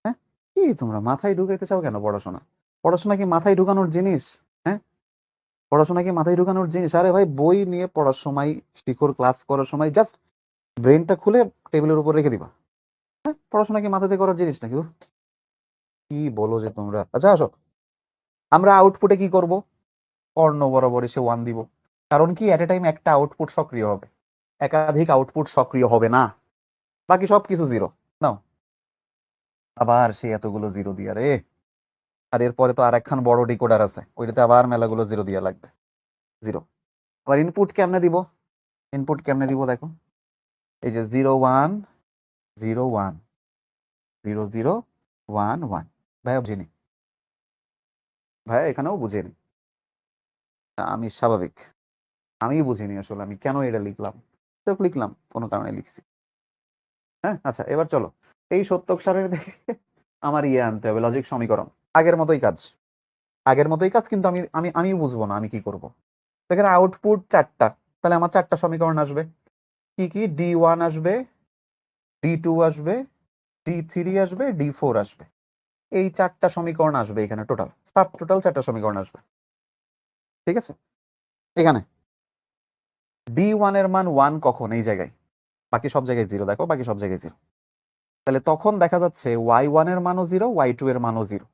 হ্যাঁ, কি তোমরা মাথায় ঢুকাইতে চাও কেন? পড়াশোনা, পড়াশোনা কি মাথায় ঢুকানোর জিনিস? হ্যাঁ, পড়াশোনা কি মাথায় ঢুকানোর জিনিস? আরে ভাই, বই নিয়ে পড়ার সময়, শিখর ক্লাস করার সময় জাস্ট ব্রেনটা খুলে টেবিলের উপর রেখে দিবা। হ্যাঁ, পড়াশোনা কি মাথাতে করার জিনিস নাকি? উফ, কি বলো যে তোমরা। আচ্ছা আসো, আমরা আউটপুটে কি করব? কর্ণ বরাবর এসে 1 দিব। কারণ কি, এট এ টাইম একটা আউটপুট সক্রিয় হবে, একাধিক আউটপুট সক্রিয় হবে না, বাকি সব কিছু জিরো। নাও, আবার সেই এতগুলো জিরো দিয়া রে। আর এরপরে তো আর একখান বড় ডিকোডার আছে, ওইটাতে আবার মেলাগুলো জিরো দিয়া লাগবে, জিরো। আবার ইনপুট কেমনে দিব? ইনপুট কেমনে দিব দেখো, এই যে 01 01 0011। ভাইয়া বুঝিনি, ভাইয়া এখানেও বুঝিনি। আমি স্বাভাবিক, আমি বুঝিনি আসলে আমি কেন এটা লিখলাম, তো লিখলাম কোনো কারণে লিখছি। হ্যাঁ আচ্ছা, এবার চলো এই সত্যক সারের দেখে আমার ইয়ে আনতে হবে, লজিক সমীকরণ। আগের মতোই কাজ, আগের মতোই কাজ, কিন্তু আমি আমি আমি বুঝবো না আমি কি করব। এখানে আউটপুট 4টা, তাহলে আমার 4টা সমীকরণ আসবে। কি কি? D1 আসবে, D2 আসবে, D3 আসবে, D4 আসবে। এই 4টা সমীকরণ আসবে এখানে, টোটাল সাব টোটাল 4টা সমীকরণ আসবে, ঠিক আছে। এখানে D1 এর মান 1 কখন? এই জায়গায়, বাকি সব জায়গায় জিরো, দেখো বাকি সব জায়গায় জিরো। তাহলে তখন দেখা যাচ্ছে Y1 এর মানও জিরো, Y2 এর মানও জিরো।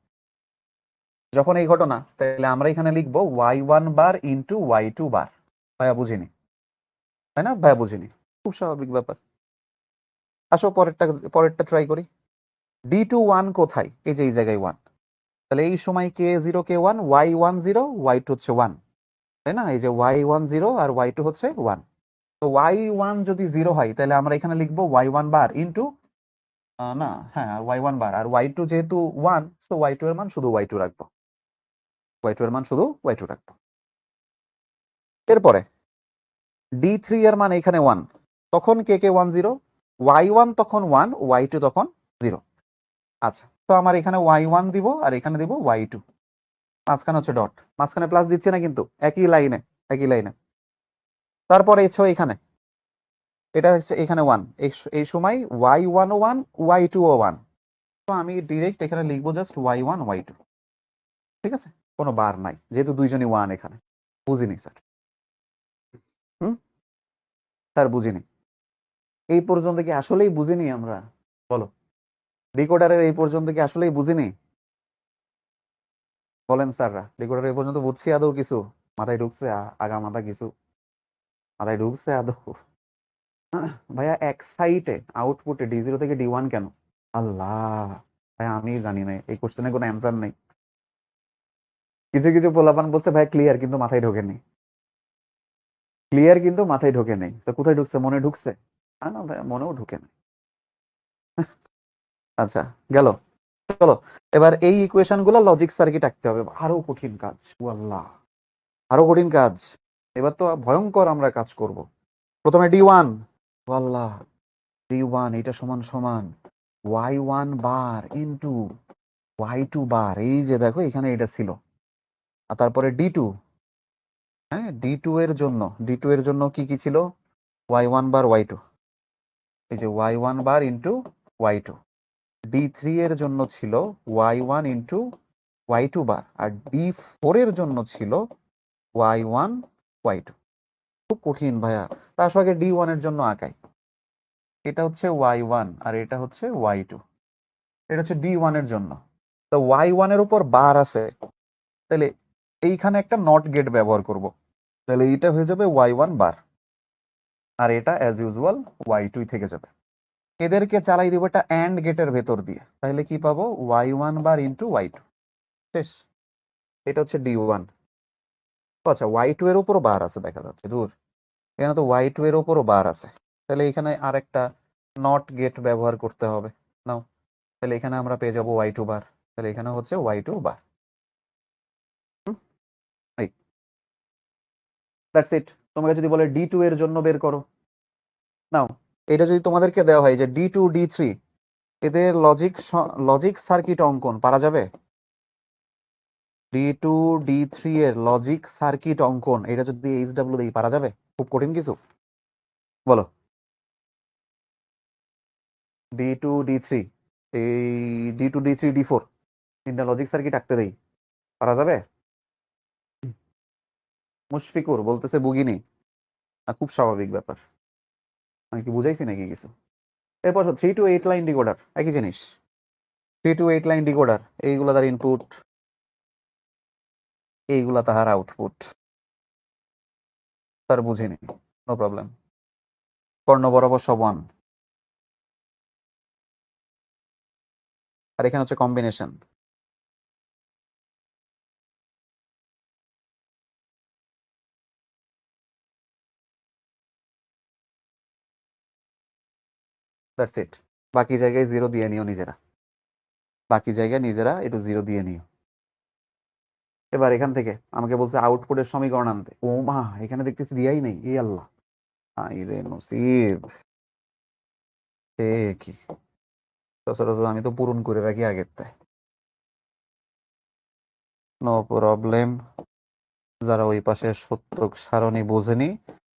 যখন এই ঘটনা, তাহলে আমরা এখানে লিখবো Y1 বার ইন্টু Y2 বার। ভাইয়া বুঝিনি, তাই না? ভাইয়া বুঝিনি, খুব স্বাভাবিক ব্যাপার। আসো পরেরটা, পরেরটা ট্রাই করি। D2 1 কোথায়? এই যে এই জায়গায় 1, তাহলে এই সময় কে 0 কে 1, Y1 0 Y2 হচ্ছে 1, তাই না? এই যে Y1 0 আর Y2 হচ্ছে 1। তো Y1 যদি 0 হয়, তাহলে আমরা এখানে লিখবো Y1 বার ইন্টু, না হ্যাঁ, Y1 বার, আর Y2 যেহেতু 1, তো Y2 এর মান শুধু Y2 রাখবো, Y2 এর মান শুধু Y2 রাখবো। এরপরে D3 এর মান এখানে 1, তখন কে কে 1 0, Y1 তখন 1, Y2 তখন 0। আচ্ছা, তো আমার এখানে Y1 দিব আর এখানে দিব Y2, মাঝখানে হচ্ছে ডট, মাঝখানে প্লাস দিচ্ছে না কিন্তু, একই লাইনে, একই লাইনে। তারপরে এসো এখানে, এটা হচ্ছে এখানে 1, এই সময় Y1 ও 1, Y2 ও 1। তো আমি ডিরেক্ট এখানে লিখবো জাস্ট Y1 Y2, ঠিক আছে, কোনো বার নাই যেহেতু দুইজনই 1 এখানে। বুঝিনি স্যার, হুম স্যার বুঝিনি। এই পর্যন্ত কি আসলেই বুঝিনি আমরা? বলো, ডিকোডারের এই পর্যন্ত কি আসলেই বুঝিনি? বলেন স্যাররা, ডিকোডারের এই পর্যন্ত বুঝছি আদৌ কিছু? মাথায় ঢুকছে? আগা মাথা কিছু মাথায় ঢুকছে আদৌ? ভাইয়া এক সাইটে আউটপুটে D0 থেকে D1 কেন? আল্লাহ, ভাই আমি জানি না, এই কোশ্চেনের কোনো অ্যান্সার নেই। কিছু কিছু পোলাপান বলছে ভাই ক্লিয়ার, কিন্তু মাথায় ঢোকেনি। ক্লিয়ার কিন্তু মাথায় ঢোকে নেই, তো কোথায় ঢুকছে? মনে ঢুকছে? না ভাই, মনেও ঢুকে নেই। আচ্ছা, গেল। চলো, এবার এই ইকুয়েশন গুলো লজিক সার্কিট আঁকতে হবে, আরো কঠিন কাজ। ওয়াল্লাহ, আরো কঠিন কাজ। এবার তো ভয়ঙ্কর আমরা কাজ করব। প্রথমে D1, ওয়াল্লাহ, D1 এটা সমান সমান y1 বার ইন্টু y2 বার। এই যে দেখো এখানে এটা ছিল। আর তারপরে D2, হ্যাঁ D2 এর জন্য, D2 এর জন্য কি কি ছিল? y1 বার y2, এই যে y1 বার ইন্টু y2। D3 এর জন্য ছিল y1 ইন্টু y2 বার, আর D4 এর জন্য ছিল y1 y2। খুব কঠিন ভাইয়া। তার সঙ্গে D1 এর জন্য আঁকাই। এটা হচ্ছে y1 আর এটা হচ্ছে y2। এটা হচ্ছে D1 এর জন্য। তো y1 এর উপর বার আছে, তাহলে এইখানে একটা নট গেট ব্যবহার করব। তাহলে এইটা হয়ে যাবে y1 বার, আর এটা অ্যাজ ইউজুয়াল y2 থেকে যাবে। এদেরকে চালাই দিব একটা অ্যান্ড গেটের ভেতর দিয়ে, তাহলে কি পাবো? y1 বার ইন্টু y2। শেষ। এটা হচ্ছে D1। আচ্ছা, y2 এর উপরও বার আছে দেখা যাচ্ছে, দূর, এখানে তো y2 এর উপরও বার আছে। তাহলে এখানে আরেকটা নট গেট ব্যবহার করতে হবে। নাও, তাহলে এখানে আমরা পেয়ে যাবো y2 বার, তাহলে এখানে হচ্ছে y2 বার। এই দ্যাটস ইট। তোমাকে যদি বলে D2 এর জন্য বের করো, নাও, এটা যদি তোমাদেরকে দেওয়া হয় যে D2 D3 এদের লজিক সার্কিট অঙ্কন পারা যাবে? D2 D3 এর লজিক সার্কিট অঙ্কন, এটা যদি HW দিয়ে পারা যাবে? খুব কঠিন কিছু? বলো। D2 D3, এই D2 D3 D4 তিনটা লজিক সার্কিট আঁকতে দেই, পারা যাবে? মুশফিকুর বলতেছে বুগিনি। খুব স্বাভাবিক ব্যাপার। আমি কি বুঝাইছি নাকি কিছু? এরপর 3 to 8 লাইন ডিকোডার, একই জিনিস। 3 to 8 লাইন ডিকোডার, এইগুলা তার ইনপুট, এইগুলা তাহার আউটপুট। তার বুঝিনি, নো প্রবলেম। কর্ণ বরাবর সব 1, আর এখানে হচ্ছে কম্বিনেশন। That's it. বাকি জায়গায় জিরো দিয়ে নিও নিজেরা, বাকি জায়গায় নিজেরা একটু জিরো দিয়ে নিও। এবার এখান থেকে আমাকে বলছে আউটপুটের সমীকরণ আনতে। ও মা, এখানে দেখতেছি দিয়াই নেই। এই আল্লাহ, আই রে নসিব। এ কি, সচরাচর আমি তো পূরণ করে রাখি আগের তাই। No problem. যারা ওই পাশে সত্যক সারণী বোঝেনি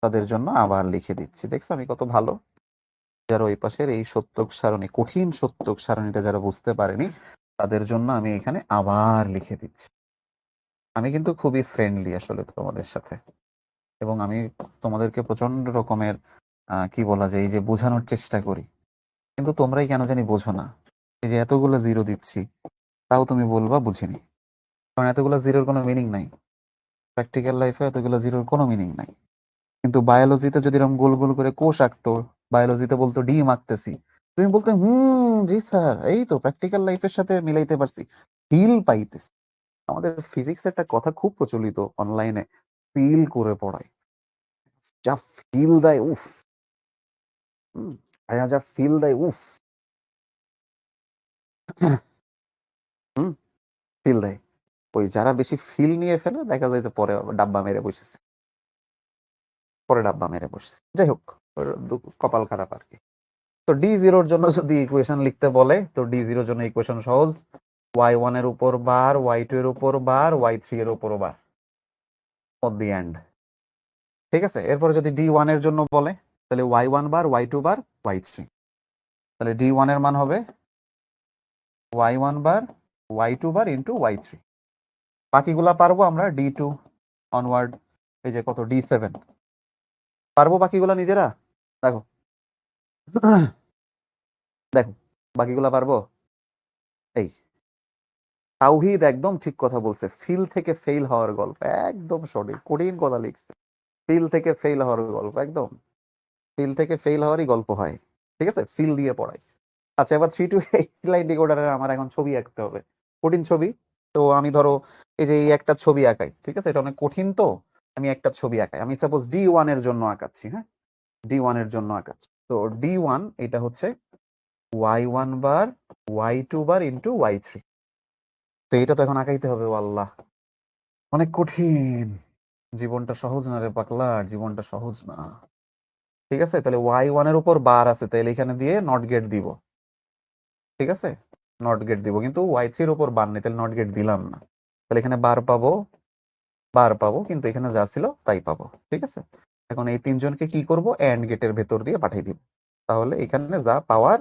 তাদের জন্য আবার লিখে দিচ্ছি। দেখছো আমি কত ভালো? যারা ওই পাশের এই সত্যক সারণী, কঠিন সত্যক সারণীটা যারা বুঝতে পারেনি, তাদের জন্য আমি এখানে আবার লিখে দিচ্ছি। আমি কিন্তু খুবই ফ্রেন্ডলি আসলে তোমাদের সাথে, এবং আমি তোমাদেরকে প্রচন্ড রকমের কি বলা যায়, এই যে বোঝানোর চেষ্টা করি, কিন্তু তোমরাই কেন জানি বোঝো না। এই যে এতগুলো জিরো দিচ্ছি, তাও তুমি বলবা বুঝিনি, কারণ এতগুলো জিরোর কোনো মিনিং নাই। প্র্যাকটিক্যাল লাইফে এতগুলো জিরোর কোনো মিনিং নাই। কিন্তু বায়োলজিতে যদি এরকম গোল গোল করে কোষ আঁকতো, বায়োলজিতে বলতো ডিম আঁকতেছি, তুমি বলতে জি স্যার, এই তো প্র্যাকটিক্যাল লাইফের সাথে মিলাইতে পারছি, ফিল পাইতেছি। আমাদের ফিজিক্স একটা কথা খুব প্রচলিত অনলাইনে, ফিল করে পড়ায়। যা ফিল দেয় উফ, ভাইয়া যা ফিল দেয় উফ। হুম, ফিল দেয়। ওই যারা বেশি ফিল নিয়ে ফেলে দেখা যায় যে পরে আবার ডাব্বা মেরে বসেছে, পরে ডাব্বা মেরে বসেছে। যাই হোক, ওর কপাল খারাপ আর কি। তো D0 এর জন্য যদি ইকুয়েশন লিখতে বলে, তো D0 এর জন্য ইকুয়েশন সহজ। y1 এর উপর বার, y2 এর উপর বার, y3 এর উপর বার, অট দি এন্ড। ঠিক আছে, এরপরে যদি D1 এর জন্য বলে, তাহলে y1 বার, y2 বার, y3। তাহলে D1 এর মান হবে y1 বার, y2 বার ইন্টু y3। বাকিগুলা পারবো আমরা D2 অনওয়ার্ড। এই যে কত, D7 পারবো বাকিগুলা নিজেরা। দেখো, দেখো বাকিগুলা পারবো। এই তাওহিদ একদম ঠিক কথা বলছে, ফিল থেকে ফেল হওয়ার গল্প একদম সঠিক, কঠিন কথা লিখছে। ফিল থেকে ফেল হওয়ার গল্প, একদম ফিল থেকে ফেল হওয়ারই গল্প হয়। ঠিক আছে, ফিল দিয়ে পড়াই। আচ্ছা, এবার 3 to 8 লাইন ডিকোডারের আমার এখন ছবি আঁকতে হবে, কঠিন ছবি। তো আমি ধরো এই যে এই একটা ছবি আঁকাই, ঠিক আছে, এটা অনেক কঠিন। তো আমি একটা ছবি আঁকাই, আমি সাপোজ D1 এর জন্য আঁকাচ্ছি, হ্যাঁ D1 এর জন্য আঁকাচ্ছি। তো D1 এটা হচ্ছে y1 বার y2 বার ইন্টু y3। তো এটা তো এখন আঁকাইতে হবে, আল্লাহ অনেক কঠিন, জীবনটা সহজ না রে পাগলা, জীবনটা সহজ না। ঠিক আছে, তাহলে y1 এর উপর বার আছে, তাহলে এখানে দিয়ে নট গেট দিব। ঠিক আছে, নট গেট দিব, কিন্তু y3 এর উপর বার নেই, তাহলে নট গেট দিলাম না। তাহলে এখানে বার পাবো, কিন্তু এখানে যা ছিল তাই পাবো। ঠিক আছে, এখন এই তিনজনকে কি করব, এন্ড গেটের ভেতর দিয়ে পাঠিয়ে দিব, তাহলে এখানে যা পাওয়ার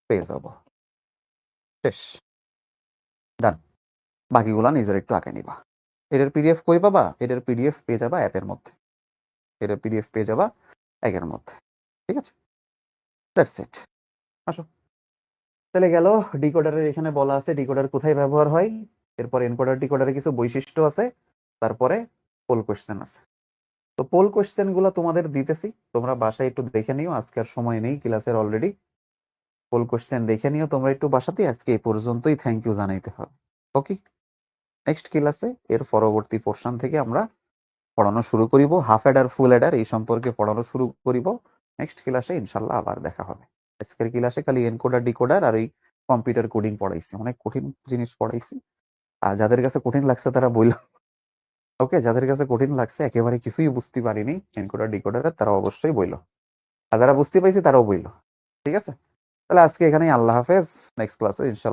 পেয়ে যাব। শেষ, ডান। বাকিগুলা নিজের একটু আঁকে নিবা। এটার পিডিএফ কই পাবা? এটার পিডিএফ পেয়ে যাবা অ্যাপের মধ্যে, এটার পিডিএফ পেয়ে যাবা অ্যাপের মধ্যে। ঠিক আছে, দ্যাটস ইট। আসো, তাহলে গেল ডিকোডারের, এখানে বলা আছে ডিকোডার কোথায় ব্যবহার হয়, এরপর এনকোডার ডিকোডারের কিছু বৈশিষ্ট্য আছে, তারপরে পোল কোশ্চেন আছে। তো পোল কোশ্চেন গুলো তোমাদের দিতেছি, তোমরা বাসায় একটু দেখে নিও, আজকে আর সময় নেই ক্লাসের অলরেডি। পোল কোশ্চেন দেখে নিও তোমরা একটু বাসাতে, আজকে এই পর্যন্তই, থ্যাংক ইউ জানাইতে হবে। ওকে, নেক্সট ক্লাসে এর পরবর্তী পোর্শন থেকে আমরা পড়ানো শুরু করিব, হাফ অ্যাডার ফুল অ্যাডার এই সম্পর্কে পড়ানো শুরু করিব। নেক্সট ক্লাসে ইনশাল্লাহ আবার দেখা হবে। আজকের ক্লাসে খালি এনকোডার ডিকোডার আর এই কম্পিউটার কোডিং পড়াইছি, অনেক কঠিন জিনিস পড়াইছি। আর যাদের কাছে কঠিন লাগছে তারা বইল, ওকে, যাদের কাছে কঠিন লাগছে একেবারে কিছুই বুঝতে পারিনি এনকোডার ডিকোডার, তারা অবশ্যই বইল, আর যারা বুঝতে পাইছি তারাও বইল। ঠিক আছে, তাহলে আজকে এখানেই, আল্লাহ হাফেজ, নেক্সট ক্লাসে ইনশাল্লাহ